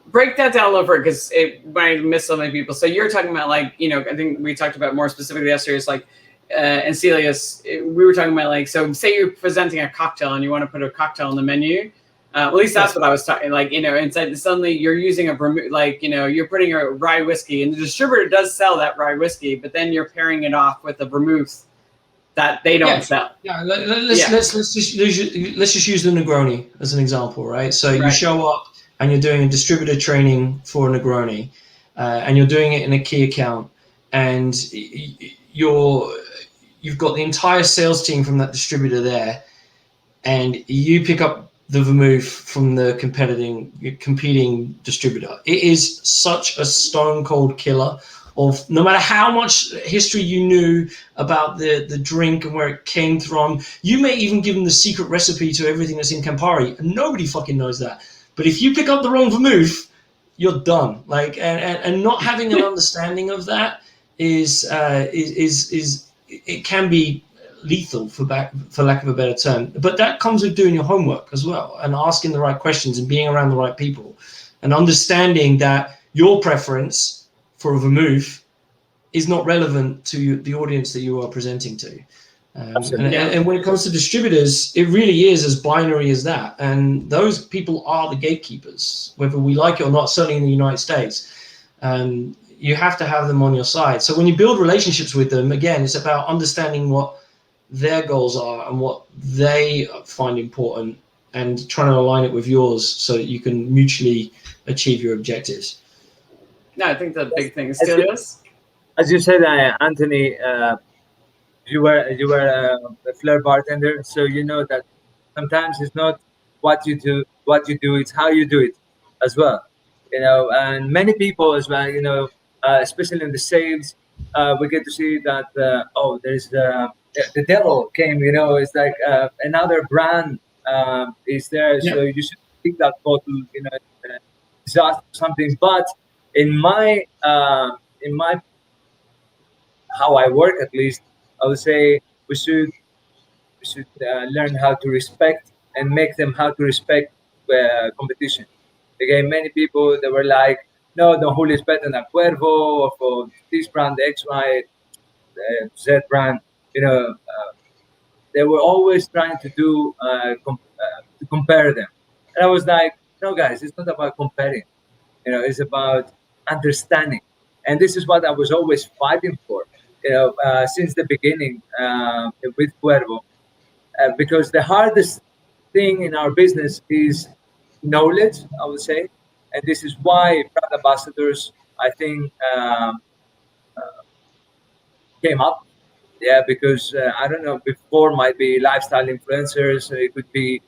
Break that down a little bit, because it might miss so many people. So you're talking about like, I think we talked about more specifically yesterday, it's like, and Stelios, we were talking about like, so say you're presenting a cocktail and you want to put a cocktail on the menu. At least that's what I was talking, like, inside suddenly you're using a vermouth, like, you're putting a rye whiskey, and the distributor does sell that rye whiskey, but then you're pairing it off with a vermouth that they don't sell. Yeah, let's just use the Negroni as an example, right? So you show up and you're doing a distributor training for a Negroni, and you're doing it in a key account, and you've got the entire sales team from that distributor there, and you pick up the vermouth from the competing distributor. It is such a stone cold killer of, no matter how much history you knew about the drink and where it came from. You may even give them the secret recipe to everything that's in Campari, and nobody fucking knows that. But if you pick up the wrong vermouth, you're done. Like, and not having an understanding of that is it can be lethal, for lack of a better term. But that comes with doing your homework as well, and asking the right questions, and being around the right people, and understanding that your preference for a vermouth is not relevant to the audience that you are presenting to. And when it comes to distributors, it really is as binary as that. And those people are the gatekeepers, whether we like it or not, certainly in the United States. You have to have them on your side. So when you build relationships with them, again, it's about understanding what their goals are and what they find important, and trying to align it with yours so that you can mutually achieve your objectives. No, I think the big thing is Stelios. As you said, Anthony, you were a flair bartender, so you know that sometimes it's not what you do, it's how you do it as well. And many people as well, especially in the sales, we get to see that there's the devil came, it's like another brand is there, so you should pick that bottle, disaster something. But in my how I work, at least, I would say we should learn how to respect, and make them how to respect competition. Again, many people, they were like, no, Don Julio is better than Cuervo, or for this brand, X, Y, Z brand. They were always trying to do to compare them, and I was like, no, guys, it's not about comparing. It's about understanding, and this is what I was always fighting for. since the beginning with Cuervo, because the hardest thing in our business is knowledge, I would say, and this is why brand ambassadors, I think, came up. Yeah, because I don't know, before might be lifestyle influencers, it could be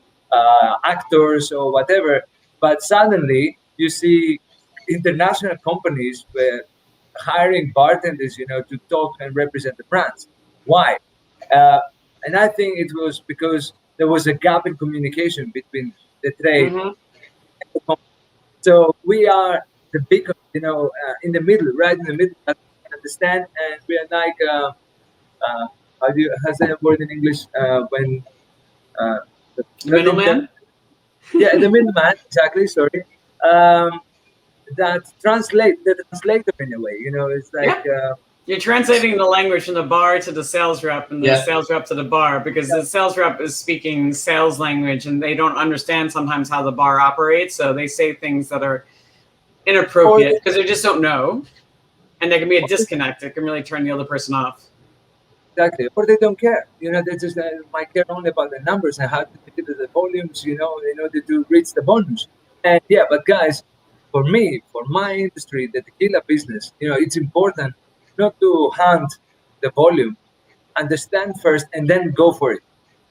actors or whatever, but suddenly you see international companies where hiring bartenders, to talk and represent the brands. Why? Uh, and I think it was because there was a gap in communication between the trade Mm-hmm. and the company. So we are the big, in the middle, right in the middle, that we can understand, and we are like, how do you, how's that word in English? When uh, the, Middleman. yeah, the middleman, exactly. Sorry. Um, that translate the translator in a way. It's like. Yeah. You're translating the language from the bar to the sales rep and the sales rep to the bar, because the sales rep is speaking sales language and they don't understand sometimes how the bar operates. So they say things that are inappropriate because they just don't know. And there can be a disconnect. It can really turn the other person off. Exactly. Or they don't care. They just might care only about the numbers and how to deliver the volumes, in order to reach the bonus. And yeah, but guys, for me, for my industry, the tequila business, it's important not to hunt the volume, understand first and then go for it.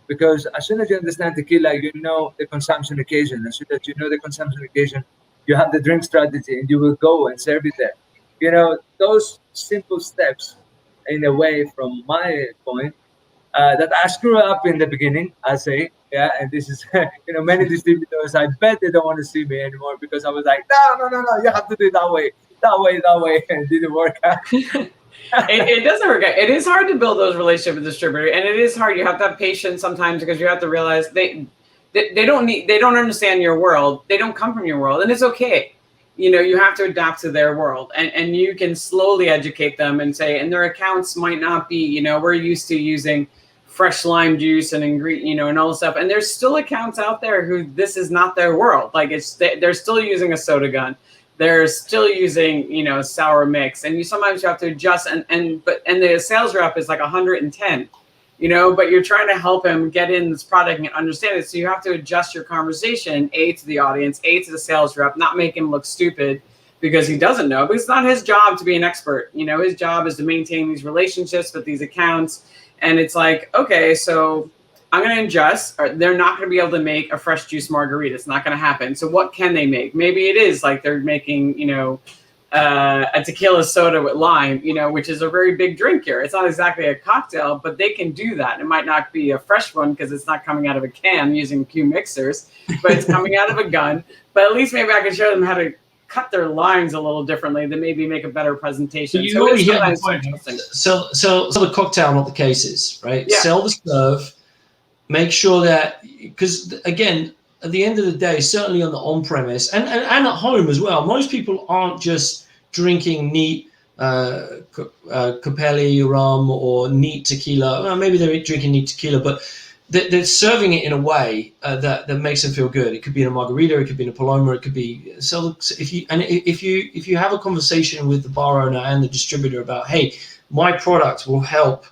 Because as soon as you understand tequila, you know the consumption occasion. As soon as you know the consumption occasion, you have the drink strategy and you will go and serve it there. Those simple steps, in a way, from my point, that I screw up in the beginning, I say, yeah, and this is, many distributors, I bet they don't want to see me anymore because I was like, no, you have to do it that way, and it didn't work out. It doesn't work out. It is hard to build those relationships with distributors, and it is hard. You have to have patience sometimes because you have to realize they don't understand your world. They don't come from your world, and it's okay. You have to adapt to their world, and you can slowly educate them and say, and their accounts might not be, we're used to using fresh lime juice and and all this stuff. And there's still accounts out there who this is not their world. Like they're still using a soda gun. They're still using, sour mix, and sometimes you have to adjust. And the sales rep is like 110, but you're trying to help him get in this product and understand it. So you have to adjust your conversation, A, to the audience, A, to the sales rep, not make him look stupid because he doesn't know. But it's not his job to be an expert. His job is to maintain these relationships with these accounts. And it's like, okay, so I'm going to adjust. They're not going to be able to make a fresh juice margarita. It's not going to happen. So what can they make? Maybe it is like they're making, a tequila soda with lime, which is a very big drink here. It's not exactly a cocktail, but they can do that. It might not be a fresh one because it's not coming out of a can using Q mixers, but it's coming out of a gun. But at least maybe I can show them how to cut their lines a little differently to maybe make a better presentation. You already hit the point. Sell the cocktail, not the cases, right? Yeah. Sell the serve. Make sure that, because again, at the end of the day, certainly on the on-premise and at home as well, most people aren't just drinking neat Capelli rum or neat tequila. Well, maybe they're drinking neat tequila, but they're serving it in a way that makes them feel good. It could be in a margarita, it could be in a Paloma, it could be if you have a conversation with the bar owner and the distributor about, hey, my product will help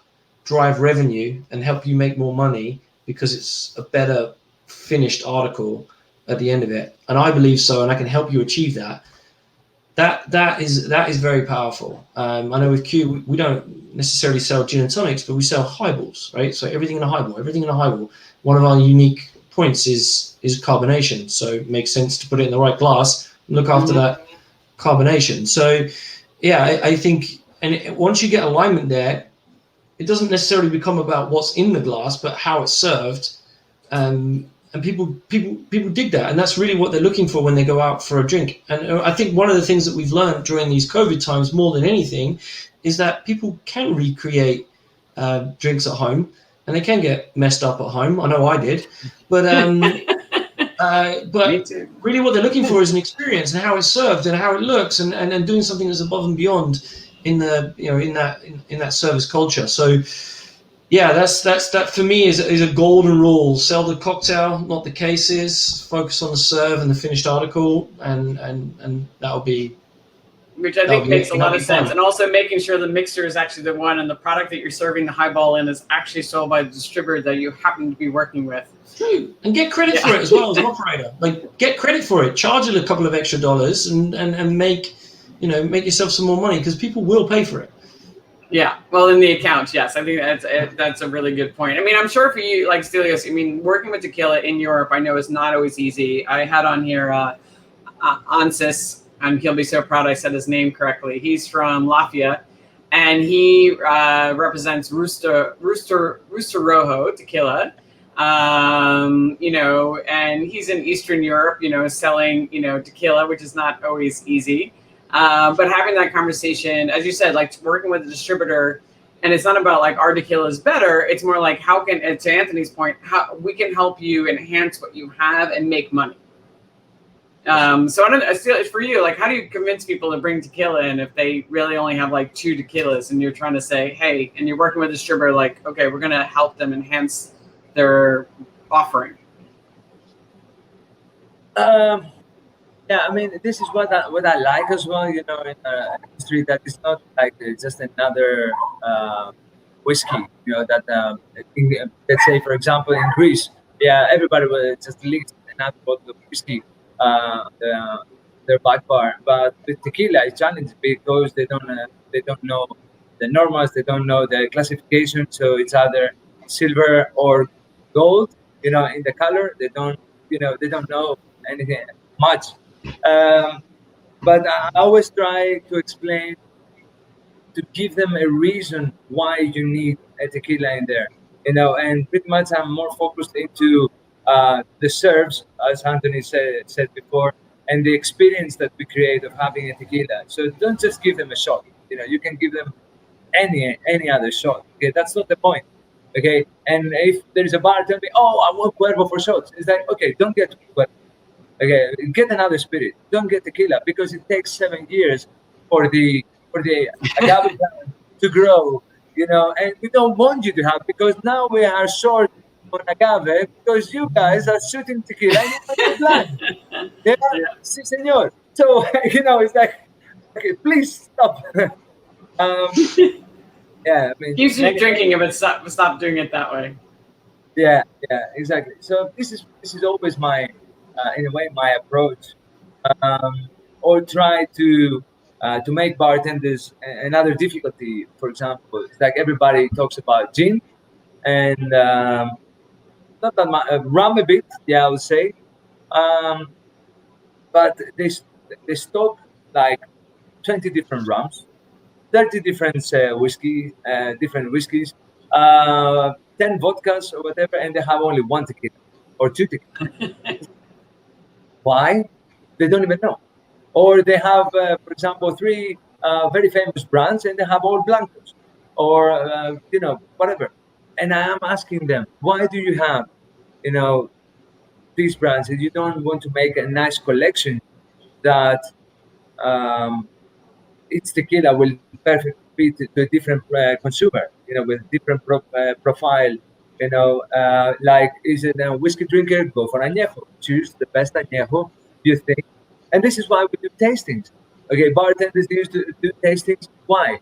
drive revenue and help you make more money because it's a better finished article at the end of it, and I believe so, and I can help you achieve that. That is very powerful. I know with Q, we don't necessarily sell gin and tonics, but we sell highballs, right? So everything in a highball. One of our unique points is carbonation. So it makes sense to put it in the right glass and look after that carbonation. So yeah, I think, and once you get alignment there, it doesn't necessarily become about what's in the glass, but how it's served. And people dig that, and that's really what they're looking for when they go out for a drink. And I think one of the things that we've learned during these COVID times more than anything is that people can recreate drinks at home, and they can get messed up at home. I know I did, but really what they're looking for is an experience and how it's served and how it looks, and doing something that's above and beyond in the in that service culture. So. Yeah, that for me is a golden rule. Sell the cocktail, not the cases. Focus on the serve and the finished article, and that'll be which I think makes a lot of sense. And also making sure the mixer is actually the one, and the product that you're serving the highball in is actually sold by the distributor that you happen to be working with. True, and get credit for it as well as an operator. Like, get credit for it, charge it a couple of extra dollars, and make, make yourself some more money, because people will pay for it. Yeah, well, in the accounts, yes, I think that's a really good point. I mean, I'm sure for you, like Stelios, I mean, working with tequila in Europe, I know is not always easy. I had on here Ansis, and he'll be so proud I said his name correctly. He's from Latvia, and he represents Rooster Rojo tequila. And he's in Eastern Europe, selling, tequila, which is not always easy. But having that conversation, as you said, like working with the distributor, and it's not about like our tequila is better. It's more like how can, and to Anthony's point, how we can help you enhance what you have and make money. So I don't know, for you, like, how do you convince people to bring tequila in if they really only have like 2 tequilas, and you're trying to say, hey, and you're working with a distributor, like, okay, we're going to help them enhance their offering? Yeah, I mean, this is what I like as well, in our industry, that it's not like just another whiskey, that, let's say, for example, in Greece, everybody will just lick another bottle of whiskey, their back bar. But with tequila, it's challenging because they don't know the normals, they don't know the classification, so it's either silver or gold, in the color. They don't know anything much. But I always try to explain, to give them a reason why you need a tequila in there, and pretty much I'm more focused into the serves, as Anthony said before, and the experience that we create of having a tequila. So don't just give them a shot. You can give them any other shot. Okay, that's not the point. Okay, and if there's a bar, tell me, oh, I want Cuervo for shots. It's like, okay, don't get Cuervo. Okay, get another spirit. Don't get tequila, because it takes 7 years for the agave plant to grow. And we don't want you to have, because now we are short on agave because you guys are shooting tequila in plant. Yeah, si, senor. So it's like, okay, please stop. Yeah, I mean, keeps you drinking it, but stop doing it that way. Yeah, exactly. So this is always my, in a way, my approach, or try to make bartenders another difficulty. For example, it's like everybody talks about gin, and not that much, rum a bit, I would say, but they stock like 20 different rums, 30 different different whiskeys, 10 vodkas or whatever, and they have only 1 tequila or 2 tequila. Why? They don't even know. Or they have, for example, 3 very famous brands, and they have all blancos, or whatever. And I am asking them, why do you have, these brands, and you don't want to make a nice collection that its tequila will perfectly fit to a different consumer, with different profile. Like, is it a whiskey drinker? Go for añejo. Choose the best añejo you think. And this is why we do tastings. Okay, bartenders used to do tastings. Why?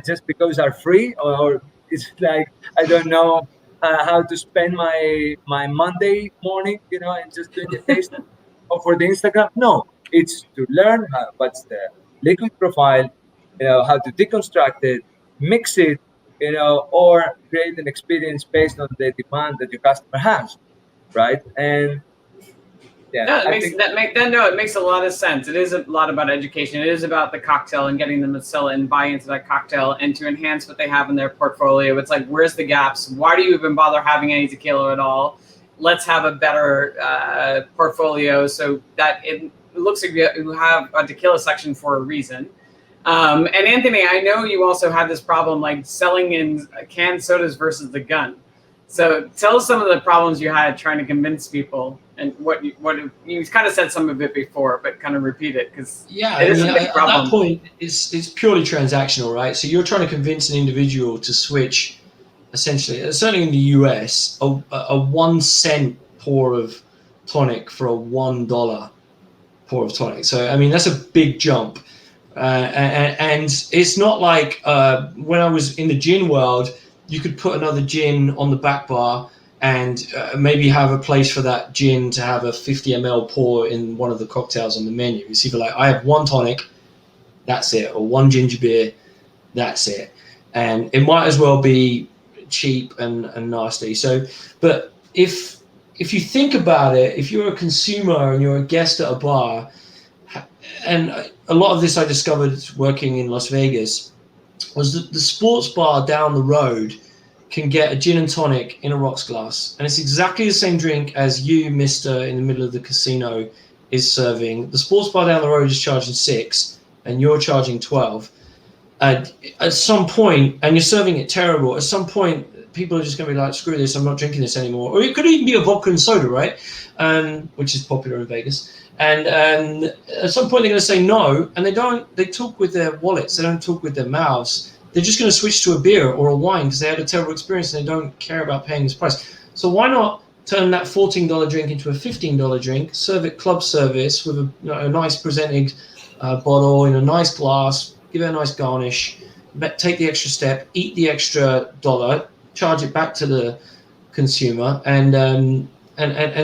Just because are free, or it's like, I don't know how to spend my Monday morning, and just doing the tasting, or for the Instagram. No, it's to learn what's the liquid profile, how to deconstruct it, mix it, or create an experience based on the demand that your customer has, right? And it makes a lot of sense. It is a lot about education. It is about the cocktail and getting them to sell it and buy into that cocktail and to enhance what they have in their portfolio. It's like, where's the gaps? Why do you even bother having any tequila at all? Let's have a better portfolio, so that it looks like you have a tequila section for a reason. And Anthony, I know you also had this problem, like selling in canned sodas versus the gun. So tell us some of the problems you had trying to convince people, and what you kind of said some of it before, but kind of repeat it, because it is a big problem. At that point, it's purely transactional, right? So you're trying to convince an individual to switch, essentially, certainly in the US, a 1 cent pour of tonic for a $1 pour of tonic. So I mean, that's a big jump. And it's not like when I was in the gin world, you could put another gin on the back bar and maybe have a place for that gin to have a 50 ml pour in one of the cocktails on the menu. It's either like, I have one tonic, that's it, or one ginger beer, that's it. And it might as well be cheap and nasty. So, but if you think about it, if you're a consumer and you're a guest at a bar, and a lot of this I discovered working in Las Vegas, was that the sports bar down the road can get a gin and tonic in a rocks glass, and it's exactly the same drink as you, mister, in the middle of the casino is serving. The sports bar down the road is charging 6 and you're charging 12. At some point, and you're serving it terrible, at some point people are just going to be like, screw this, I'm not drinking this anymore. Or it could even be a vodka and soda, right? Which is popular in Vegas. And at some point they're going to say no, and they talk with their wallets, they don't talk with their mouths. They're just going to switch to a beer or a wine because they had a terrible experience and they don't care about paying this price. So why not turn that $14 drink into a $15 drink, serve it club service with a nice presented bottle in a nice glass, give it a nice garnish, take the extra step, eat the extra $1, charge it back to the consumer, and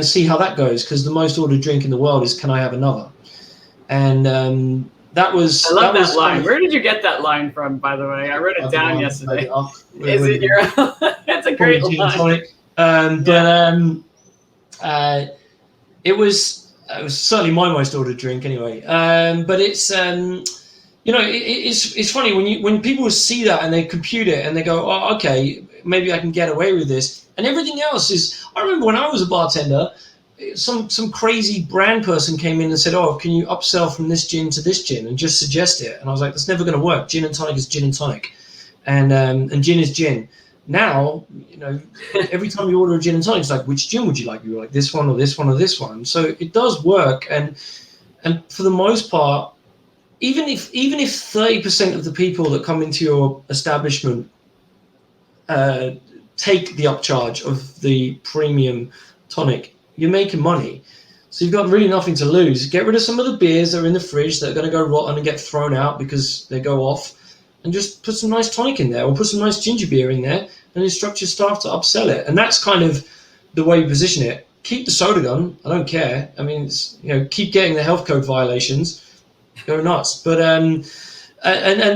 see how that goes, because the most ordered drink in the world is, can I have another? And that was... I love that line. Where did you get that line from, by the way? I wrote it down yesterday. Is it your... That's a great line. It was certainly my most ordered drink anyway. But it's... it's funny when people see that and they compute it and they go, oh, okay, maybe I can get away with this. And everything else is, I remember when I was a bartender, some crazy brand person came in and said, oh, can you upsell from this gin to this gin and just suggest it? And I was like, that's never going to work. Gin and tonic is gin and tonic. And gin is gin. Now, every time you order a gin and tonic, it's like, which gin would you like? You're like, this one or this one or this one. So it does work. And for the most part, even if 30% of the people that come into your establishment take the upcharge of the premium tonic, you're making money. So you've got really nothing to lose. Get rid of some of the beers that are in the fridge that are going to go rotten and get thrown out because they go off, and just put some nice tonic in there, or put some nice ginger beer in there, and instruct your staff to upsell it. And that's kind of the way you position it. Keep the soda gun. I don't care. I mean, keep getting the health code violations. Go nuts. But and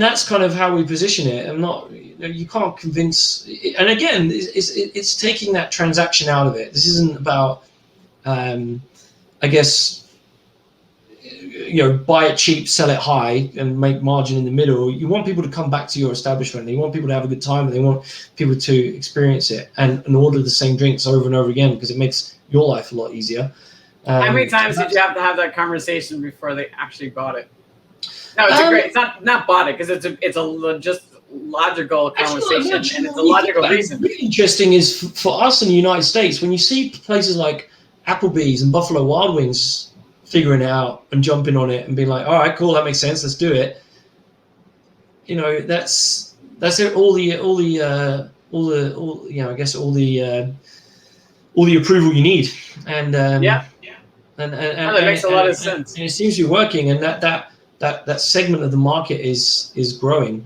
that's kind of how we position it. I'm not... You can't convince, and again, it's taking that transaction out of it. This isn't about, I guess, buy it cheap, sell it high, and make margin in the middle. You want people to come back to your establishment. You want people to have a good time, and they want people to experience it and order the same drinks over and over again, because it makes your life a lot easier. How many times did you have to have that conversation before they actually bought it? No, it's a great. It's not bought it, because it's a just logical conversation, and it's a logical reason. Really interesting is for us in the United States, when you see places like Applebee's and Buffalo Wild Wings figuring it out and jumping on it and being like, all right, cool, that makes sense, let's do it. That's it. All the I guess all the approval you need, and and that makes a lot of sense. And it seems to be working, and that segment of the market is growing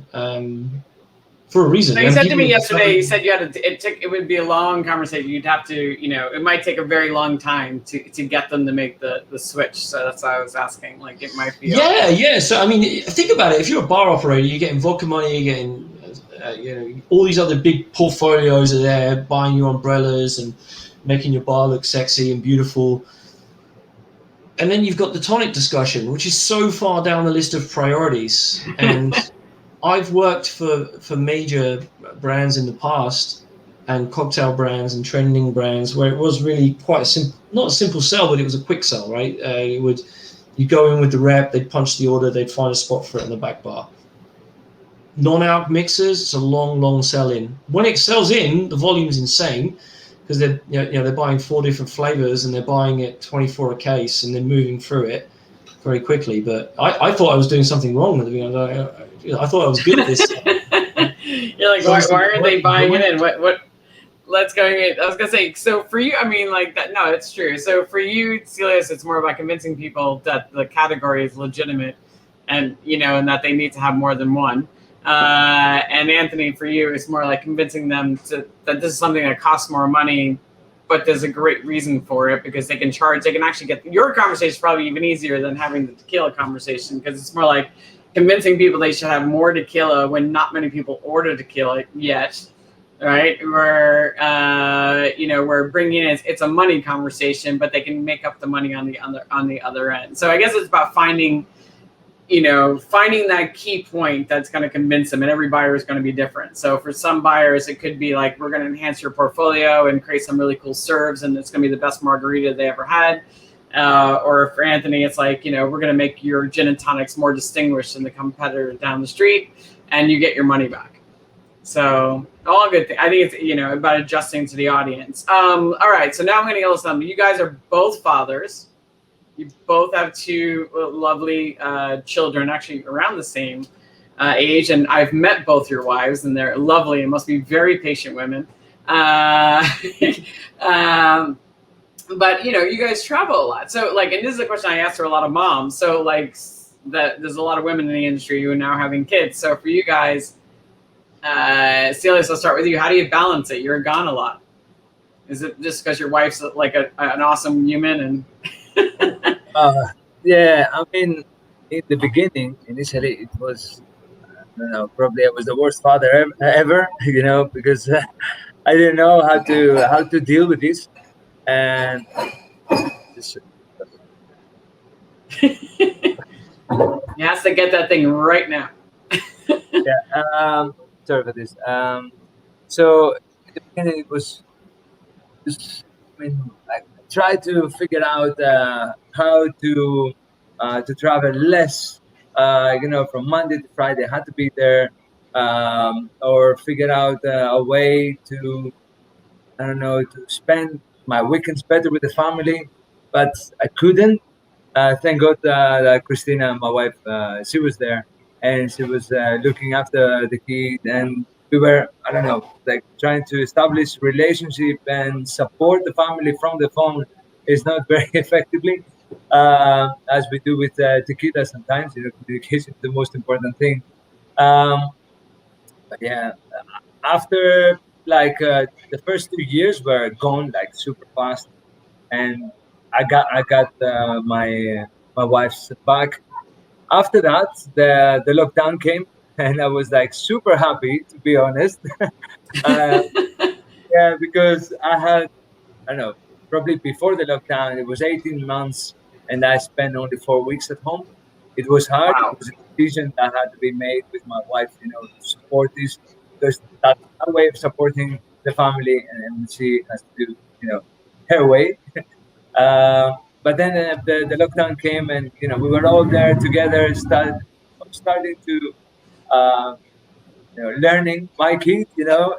for a reason. No, you said to me yesterday, you said it would be a long conversation. You'd have to, it might take a very long time to get them to make the switch. So that's why I was asking. Like, it might be. Yeah. So I mean, think about it. If you're a bar operator, you're getting vodka money, you're getting, all these other big portfolios are there, buying your umbrellas and making your bar look sexy and beautiful. And then you've got the tonic discussion, which is so far down the list of priorities. And I've worked for major brands in the past, and cocktail brands and trending brands, where it was really quite a simple, not a simple sell, but it was a quick sell, right? You go in with the rep, they'd punch the order, they'd find a spot for it in the back bar. Non-alc mixers, it's a long sell in. When it sells in, the volume's insane, because they're buying 4 different flavors and they're buying it 24 a case and then moving through it very quickly. But I thought I was doing something wrong with it. I thought I was good at this. You're like, why aren't they buying it in? What? Let's go. I was gonna say, so for you, I mean, like that. No, it's true. So for you, Stelios, it's more about convincing people that the category is legitimate, and and that they need to have more than one. And Anthony, for you, it's more like convincing them that this is something that costs more money, but there's a great reason for it, because they can actually get your conversation probably even easier than having the tequila conversation, because it's more like convincing people they should have more tequila when not many people order tequila yet, right? Where we're bringing in, it's a money conversation, but they can make up the money on the other end. So I guess it's about finding that key point that's going to convince them, and every buyer is going to be different. So for some buyers, it could be like, we're going to enhance your portfolio and create some really cool serves, and it's going to be the best margarita they ever had. Or for Anthony, it's like, we're going to make your gin and tonics more distinguished than the competitor down the street, and you get your money back. So all good things. I think it's, about adjusting to the audience. All right. So now I'm going to go to some. You guys are both fathers. You both have two lovely children, actually around the same age. And I've met both your wives, and they're lovely and must be very patient women. But you guys travel a lot. So and this is a question I asked for a lot of moms. So that there's a lot of women in the industry who are now having kids. So for you guys, Stelios, I'll start with you. How do you balance it? You're gone a lot. Is it just because your wife's like an awesome human and? Yeah, I mean, in the beginning, initially, it was, I don't know, probably I was the worst father ever, because I didn't know how to deal with this, and he has to get that thing right now. Yeah, sorry for this. So in the beginning, it was just, I tried to figure out how to travel less, from Monday to Friday. I had to be there, or figure out a way to, I don't know, to spend my weekends better with the family, but I couldn't. Thank God that Christina, my wife, she was there, and she was looking after the kid, and we were, I don't know, trying to establish relationship and support the family from the phone is not very effectively, as we do with tequila sometimes. Communication is the most important thing. But yeah, after the first 2 years were gone super fast, and I got my wife's back. After that, the lockdown came, and I was super happy, to be honest. Yeah, because I had, I don't know, probably before the lockdown, it was 18 months, and I spent only 4 weeks at home. It was hard. Wow. It was a decision that had to be made with my wife, to support this, because that's a way of supporting the family, and she has to do, her way. But then the lockdown came, and we were all there together, starting to learning my kid,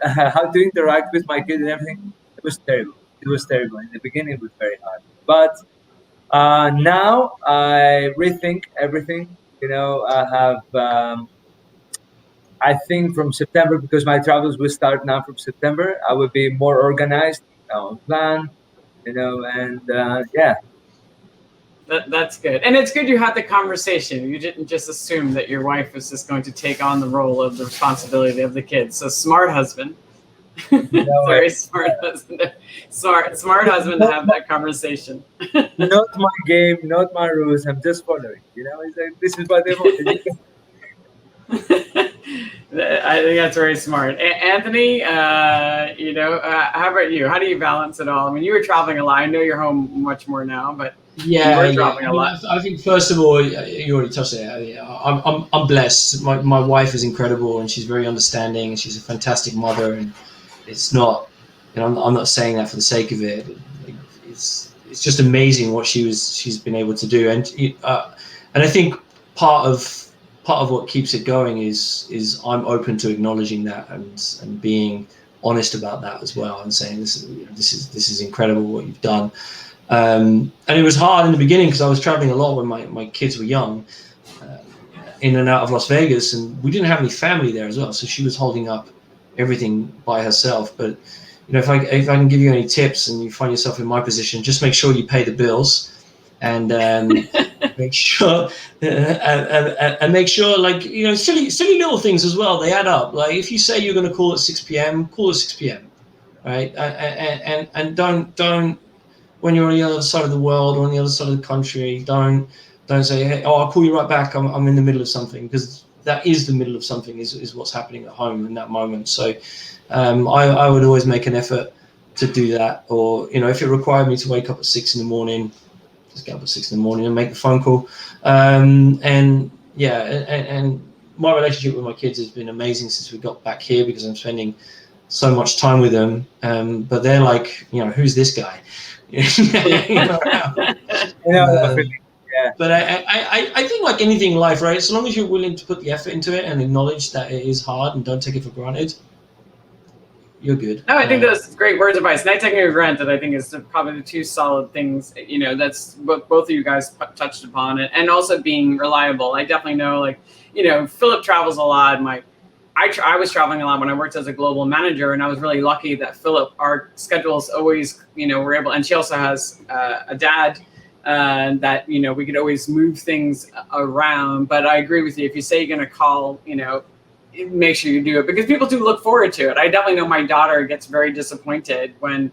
how to interact with my kid and everything. It was terrible. It was terrible. In the beginning, it was very hard. But now I rethink everything. I have, I think from September, because my travels will start now from September, I will be more organized on plan, and yeah. That's good. And it's good you had the conversation. You didn't just assume that your wife was just going to take on the role of the responsibility of the kids. So smart husband. Very smart husband. Smart husband to have that conversation. Not my game, not my rules. I'm just following. It's like, this is what they want. I think that's very smart. Anthony, how about you? How do you balance it all? I mean, you were traveling a lot. I know you're home much more now, but Yeah, you were traveling a lot. I think first of all, you already touched it. I'm blessed. My wife is incredible, and she's very understanding. And she's a fantastic mother, and it's not. I'm not saying that for the sake of it. It's just amazing what she's been able to do, and I think part of what keeps it going is I'm open to acknowledging that and being honest about that as well, and saying this is incredible what you've done. And it was hard in the beginning because I was traveling a lot when my kids were young, in and out of Las Vegas, and we didn't have any family there as well. So she was holding up everything by herself. But if I can give you any tips, and you find yourself in my position, just make sure you pay the bills, and make sure and make sure, like, silly little things as well, they add up. Like if you say you're going to call at 6 p.m., call at 6 p.m., right? And don't when you're on the other side of the world or on the other side of the country, don't say, hey, I'll call you right back, I'm in the middle of something, because that is the middle of something, is what's happening at home in that moment. So I would always make an effort to do that. Or if it required me to wake up at 6 in the morning, just get up at 6 in the morning and make the phone call. And my relationship with my kids has been amazing since we got back here, because I'm spending so much time with them. But they're like, who's this guy? But I think, like anything in life, right? So long as you're willing to put the effort into it and acknowledge that it is hard and don't take it for granted, you're good. No, I think that's great words of advice. Not taking it for granted, I think, is probably the two solid things. That's what both of you guys touched upon, and also being reliable. I definitely know, like, Philip travels a lot. I was traveling a lot when I worked as a global manager, and I was really lucky that Philip, our schedules always, were able, and she also has a dad that, we could always move things around. But I agree with you. If you say you're going to call, make sure you do it, because people do look forward to it. I definitely know my daughter gets very disappointed when,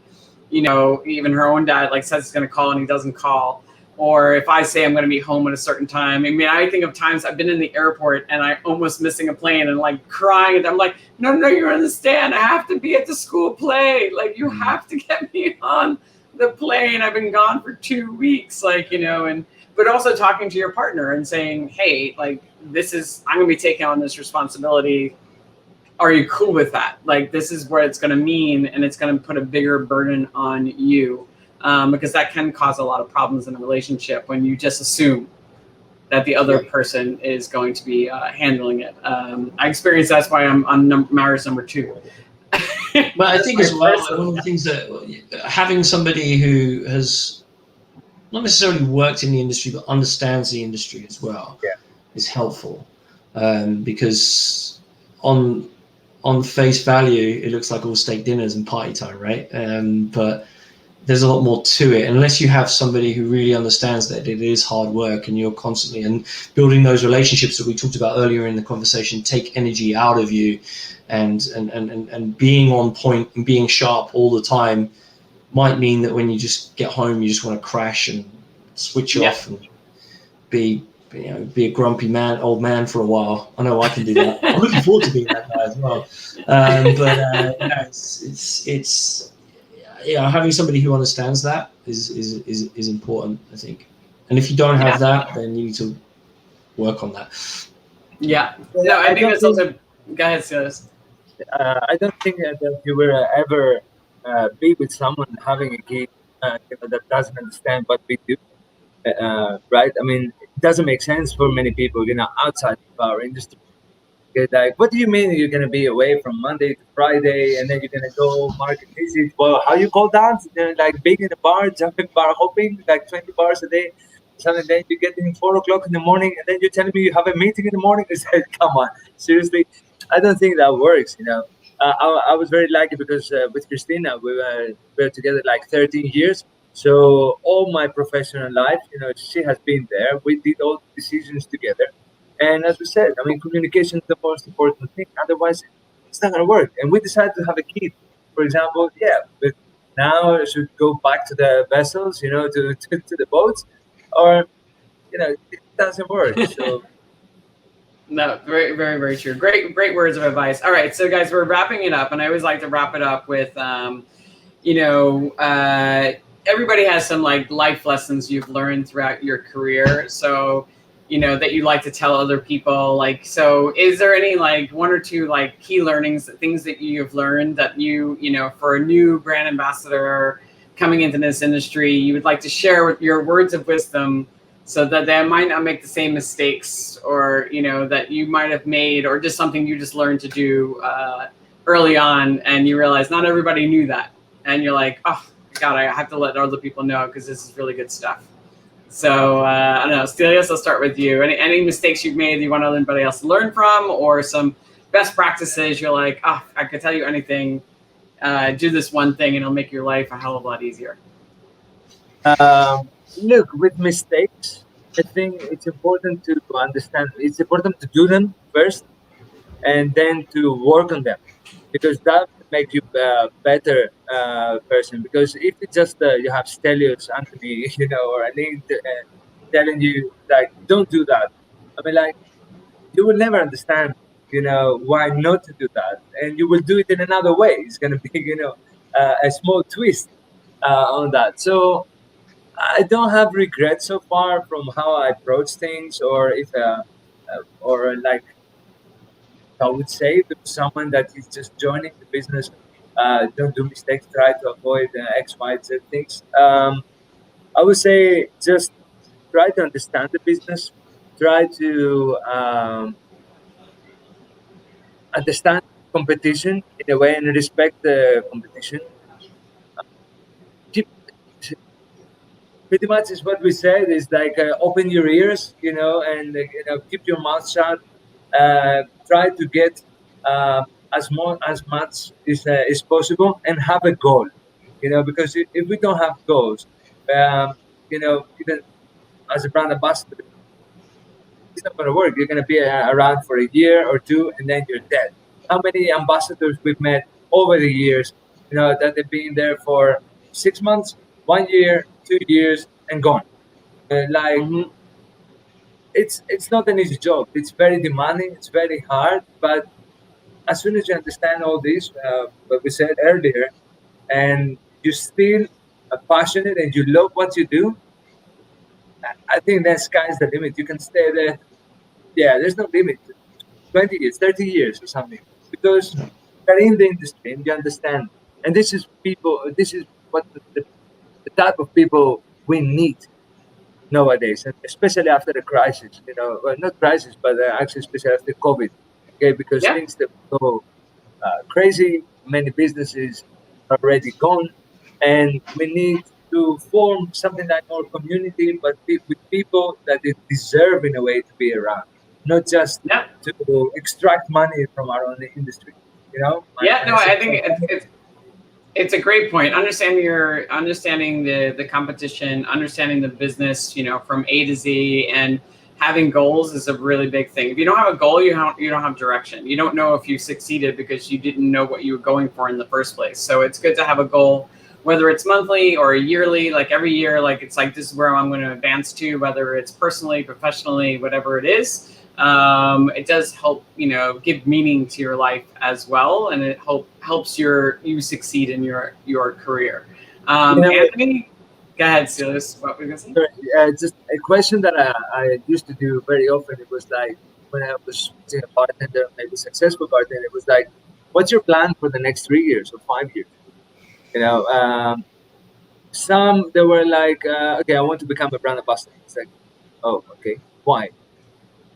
even her own dad says he's going to call and he doesn't call. Or if I say I'm going to be home at a certain time. I mean, I think of times I've been in the airport and I almost missing a plane and crying. And I'm like, no, you understand. I have to be at the school play. Like, you have to get me on the plane. I've been gone for 2 weeks, but also talking to your partner and saying, hey, I'm going to be taking on this responsibility. Are you cool with that? This is what it's going to mean. And it's going to put a bigger burden on you. Because that can cause a lot of problems in a relationship when you just assume that the other person is going to be handling it. I experienced that's why I'm on marriage number 2. But I think as well, one of the things that having somebody who has not necessarily worked in the industry but understands the industry as well is helpful, because on face value it looks like all steak dinners and party time, right? But there's a lot more to it, unless you have somebody who really understands that it is hard work, and you're constantly and building those relationships that we talked about earlier in the conversation take energy out of you, and being on point and being sharp all the time might mean that when you just get home you just want to crash and switch off and be a grumpy old man for a while. I know I can do that. I'm looking forward to being that guy as well. It's having somebody who understands that is important, I think. And if you don't have that, then you need to work on that. Yeah. No, I think it's also. Go ahead, Stelios. I don't think that you will ever be with someone having a kid that doesn't understand what we do, right? I mean, it doesn't make sense for many people, outside of our industry. Like, what do you mean you're gonna be away from Monday to Friday, and then you're gonna go market visit? Well, how you call that? Being in a bar, jumping bar hopping, 20 bars a day. And then you get in 4 o'clock in the morning, and then you're telling me you have a meeting in the morning. It's like, come on, seriously. I don't think that works. I was very lucky because with Christina we were together 13 years. So all my professional life, she has been there. We did all the decisions together. And as we said, I mean, communication is the most important thing. Otherwise, it's not going to work. And we decided to have a kid, for example. But now I should go back to the vessels, to the boats, or it doesn't work. So. No, very, very, very true. Great words of advice. All right, so guys, we're wrapping it up, and I always like to wrap it up with, everybody has some life lessons you've learned throughout your career. So. That you like to tell other people, so is there any 1 or 2 key learnings, things that you've learned that you for a new brand ambassador coming into this industry, you would like to share with your words of wisdom, so that they might not make the same mistakes, or that you might have made, or just something you just learned to do early on, and you realize not everybody knew that, and you're like, oh God, I have to let other people know because this is really good stuff. So I don't know, Stelios, I'll start with you. Any mistakes you've made that you want anybody else to learn from, or some best practices you're like, I could tell you anything, do this one thing and it'll make your life a hell of a lot easier? Look, with mistakes, I think it's important to understand. It's important to do them first, and then to work on them, because that will make you a better person. Because if it's just you have Stelios, Anthony, or Aline telling you like, don't do that. I mean, like, you will never understand, why not to do that, and you will do it in another way. It's gonna be, a small twist on that. So I don't have regrets so far from how I approach things, or if, or like I would say to someone that is just joining the business, don't do mistakes, try to avoid X, Y, Z things. I would say just try to understand the business, try to understand competition in a way and respect the competition. Keep, pretty much is what we said is like open your ears, and keep your mouth shut. Try to get as much as possible, and have a goal. Because if we don't have goals, even as a brand ambassador, it's not going to work. You're going to be around for a year or two, and then you're dead. How many ambassadors we've met over the years, that they've been there for 6 months, 1 year, 2 years, and gone. Like, Hmm. it's not an easy job. It's very demanding. It's very hard. But as soon as you understand all this, what we said earlier, and you're still passionate and you love what you do, I think that sky's the limit. You can stay there. Yeah, there's no limit. 20 years, 30 years or something. Because you're in the industry and you understand. And this is what the type of people we need nowadays, and especially after the crisis, well, not crisis, but actually, especially after COVID, okay, because Yeah. things that go crazy, many businesses are already gone, and we need to form something like our community, but with people that they deserve in a way to be around, not just Yeah. to extract money from our own industry. Yeah. My No, I think simple it's a great point. Understanding the competition, understanding the business, from A to Z, and having goals is a really big thing. If you don't have a goal, you don't have direction. You don't know if you succeeded because you didn't know what you were going for in the first place. So it's good to have a goal, whether it's monthly or yearly. Like every year, like it's like this is where I'm going to advance to, whether it's personally, professionally, whatever it is. It does help, give meaning to your life as well, and it helps you succeed in your career. you know, Anthony, go ahead, Stelios. What were you gonna say? just a question that I used to do very often. It was like, when I was a bartender, maybe successful bartender, it was like, what's your plan for the next 3 years or 5 years? You know, um, some they were like, okay, I want to become a brand ambassador. It's like, oh, okay, why?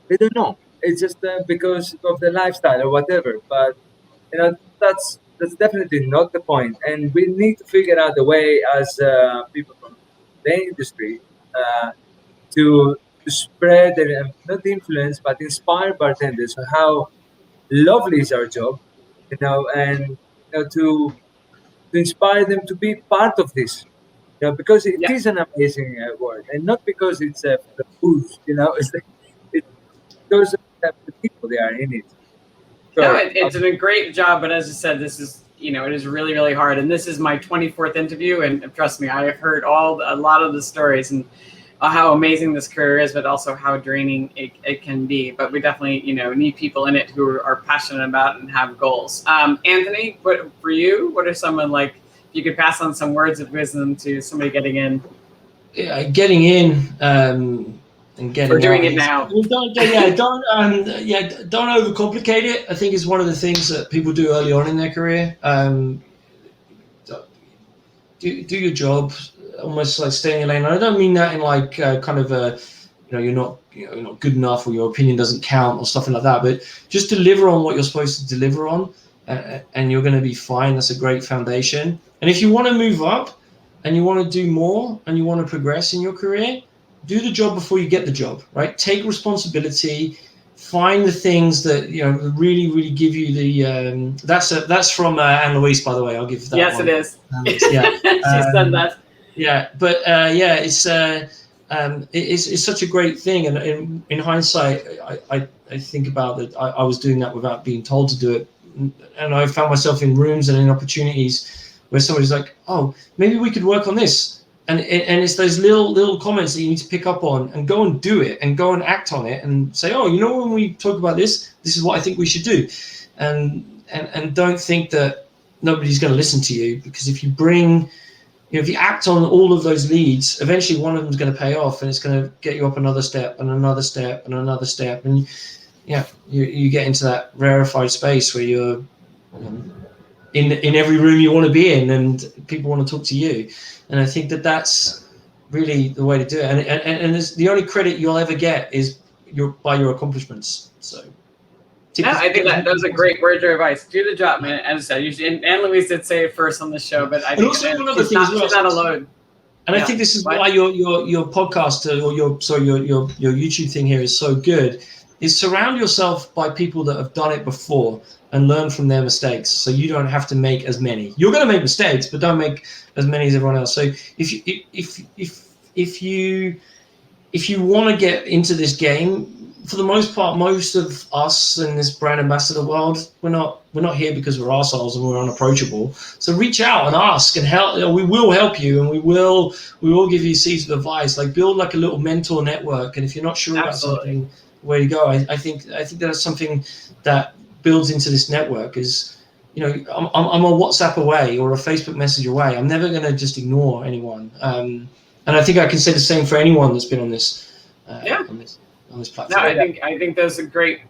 They don't know. It's just because of the lifestyle or whatever. But that's definitely not the point. And we need to figure out a way as people from the industry to spread not influence but inspire bartenders on how lovely is our job, and to inspire them to be part of this, because it Yeah. is an amazing word, and not because it's for the booze, it's because of the people they are in it. No, Sorry. it's a great job, but as I said, this is it is really really hard, and this is my 24th interview, and trust me, I have heard a lot of the stories and how amazing this career is, but also how draining it can be. But we definitely need people in it who are passionate about it and have goals. Anthony, what for you? What are someone like? If you could pass on some words of wisdom to somebody getting in Getting in and or getting doing out. it now. Don't overcomplicate it. I think is one of the things that people do early on in their career. Do your job, almost like stay in your lane. And I don't mean that in like kind of a, you're not good enough or your opinion doesn't count or something like that. But just deliver on what you're supposed to deliver on, and you're going to be fine. That's a great foundation. And if you want to move up and you want to do more and you want to progress in your career, do the job before you get the job. Right? Take responsibility. Find the things that really, really give you the. That's from Anne Louise, by the way. I'll give that. Yes, one. it is. Yeah, She said that. yeah, but it's it's such a great thing. And in hindsight, I think about that. I was doing that without being told to do it, and I found myself in rooms and in opportunities where somebody's like, "Oh, maybe we could work on this," and it's those little comments that you need to pick up on and go and do it and go and act on it and say, "Oh, you know, when we talk about this, this is what I think we should do," and don't think that nobody's going to listen to you, because if you bring, if you act on all of those leads, eventually one of them is going to pay off, and it's going to get you up another step and another step and another step, and you get into that rarefied space where you're in every room you want to be in, and people want to talk to you. And I think that that's really the way to do it. And it's the only credit you'll ever get is by your accomplishments. So. Yeah, I think that was a great word of advice. Do the job, man. As I said, and Louise did say it first on the show, but I think also one other thing she's not alone. And I think this is why your podcast or your YouTube thing here is so good. Is surround yourself by people that have done it before and learn from their mistakes, so you don't have to make as many. You're going to make mistakes, but don't make as many as everyone else. So if you want to get into this game, for the most part, most of us in this brand ambassador world, we're not here because we're assholes and we're unapproachable. So reach out and ask and help. We will help you, and we will give you seeds of advice. Like, build like a little mentor network. And if you're not sure about something, where to go, I think that's something that builds into this network. Is, you know, I'm a WhatsApp away or a Facebook message away. I'm never going to just ignore anyone. And I think I can say the same for anyone that's been on this. On this platform. No, I think those are great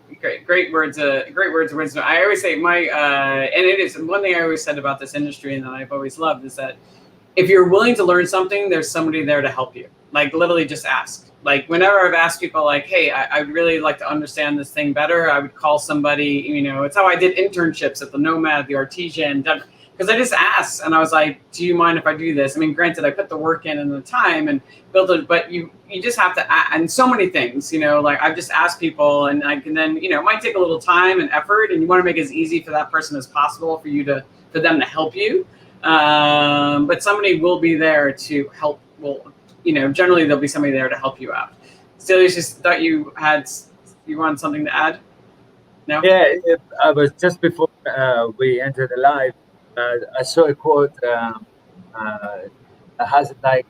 words. Great words of wisdom. I always say and it is one thing I always said about this industry, and that I've always loved, is that if you're willing to learn something, there's somebody there to help you. Like, literally, just ask. Like, whenever I've asked people, like, "Hey, I'd really like to understand this thing better," I would call somebody. You know, it's how I did internships at the Nomad, the Artesian. Because I just asked, and I was like, "Do you mind if I do this?" I mean, granted, I put the work in and the time and build it, but you just have to, and so many things, you know, like I've just asked people, and I can then, you know, it might take a little time and effort, and you want to make it as easy for that person as possible for them to help you. But somebody will be there to help. Well, you know, generally there'll be somebody there to help you out. Stelios, just thought you wanted something to add? No? Yeah, I was just before we entered the live. I saw a quote that has like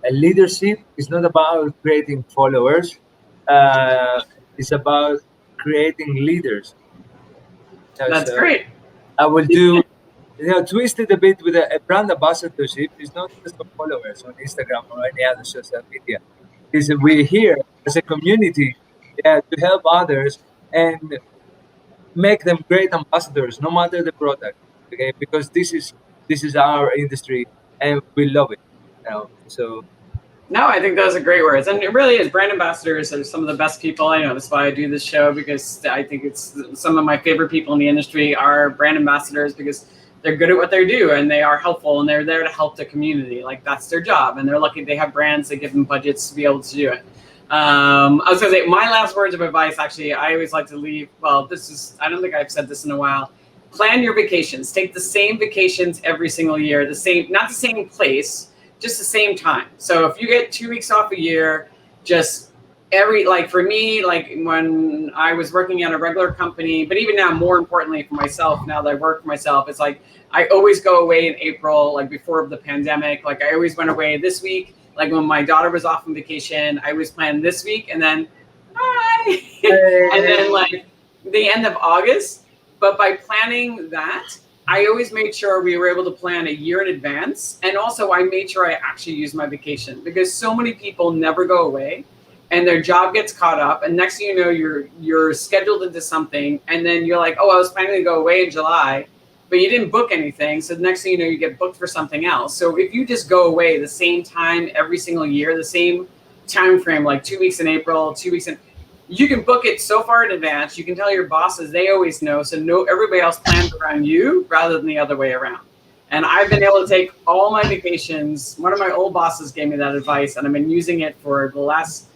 a leadership is not about creating followers. It's about creating leaders. That's great. I will do, twist it a bit with a brand ambassadorship. It's not just for followers on Instagram or any other social media. We're here as a community to help others and make them great ambassadors, no matter the product. Okay, because this is our industry and we love it. So. No, I think those are great words, and it really is. Brand ambassadors are some of the best people I know. That's why I do this show, because I think it's some of my favorite people in the industry are brand ambassadors, because they're good at what they do and they are helpful and they're there to help the community. Like, that's their job, and they're lucky they have brands that give them budgets to be able to do it. I was going to say, my last words of advice, actually, I always like to leave. Well, I don't think I've said this in a while. Plan your vacations. Take the same vacations every single year. Not the same place, just the same time. So if you get 2 weeks off a year, just for me, like when I was working at a regular company, but even now, more importantly for myself, now that I work for myself, it's like I always go away in April, like before the pandemic. Like, I always went away this week. Like, when my daughter was off on vacation, I always planned this week, and then bye. And then like the end of August. But by planning that, I always made sure we were able to plan a year in advance. And also, I made sure I actually used my vacation, because so many people never go away and their job gets caught up. And next thing you know, you're scheduled into something. And then you're like, oh, I was planning to go away in July, but you didn't book anything. So the next thing you know, you get booked for something else. So if you just go away the same time every single year, the same time frame, like 2 weeks in April, 2 weeks in, you can book it so far in advance. You can tell your bosses, they always know. So everybody else plans around you rather than the other way around. And I've been able to take all my vacations. One of my old bosses gave me that advice, and I've been using it for the last,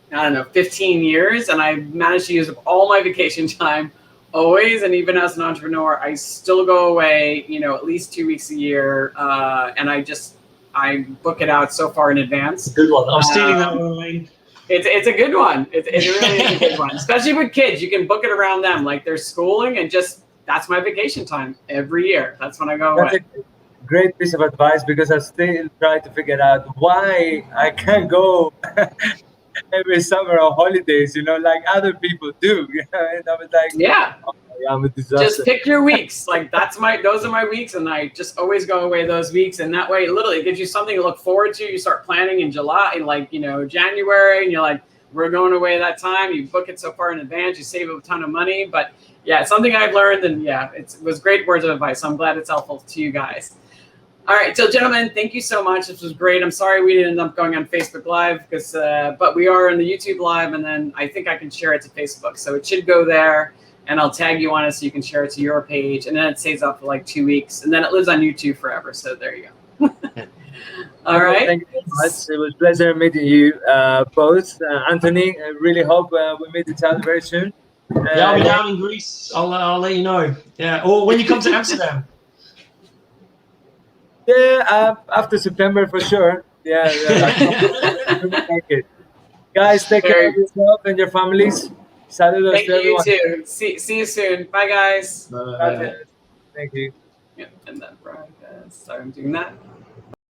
15 years. And I've managed to use up all my vacation time always. And even as an entrepreneur, I still go away, at least 2 weeks a year. And I book it out so far in advance. Good one. I'm stealing that one, Wayne. It's a good one. It really is a good one, especially with kids. You can book it around them, like their schooling, and just that's my vacation time every year. That's when I go away. That's a great piece of advice, because I still try to figure out why I can't go every summer on holidays, like other people do. And I was like, Yeah. oh, I'm a disaster. Just pick your weeks. Like those are my weeks, and I just always go away those weeks. And that way, literally, it gives you something to look forward to. You start planning in July, in January, and you're like, we're going away that time. You book it so far in advance, you save a ton of money. But yeah, it's something I've learned, and yeah, it was great words of advice. So I'm glad it's helpful to you guys. All right, so gentlemen, thank you so much. This was great. I'm sorry we didn't end up going on Facebook Live but we are in the YouTube Live, and then I think I can share it to Facebook. So it should go there, and I'll tag you on it so you can share it to your page, and then it stays up for like 2 weeks, and then it lives on YouTube forever. So there you go. All right. Thank you so much. It was a pleasure meeting you both. Anthony, I really hope we meet each other very soon. Yeah, I'll be down in Greece. I'll let you know. Yeah, or when you come to Amsterdam. Yeah, after September for sure. Yeah. Guys, take care of yourself and your families. Saludos Thank to you, everyone. you too. See you soon. Bye, guys. Bye. Thank you. Yeah, and that broadcast. Sorry, I'm doing that.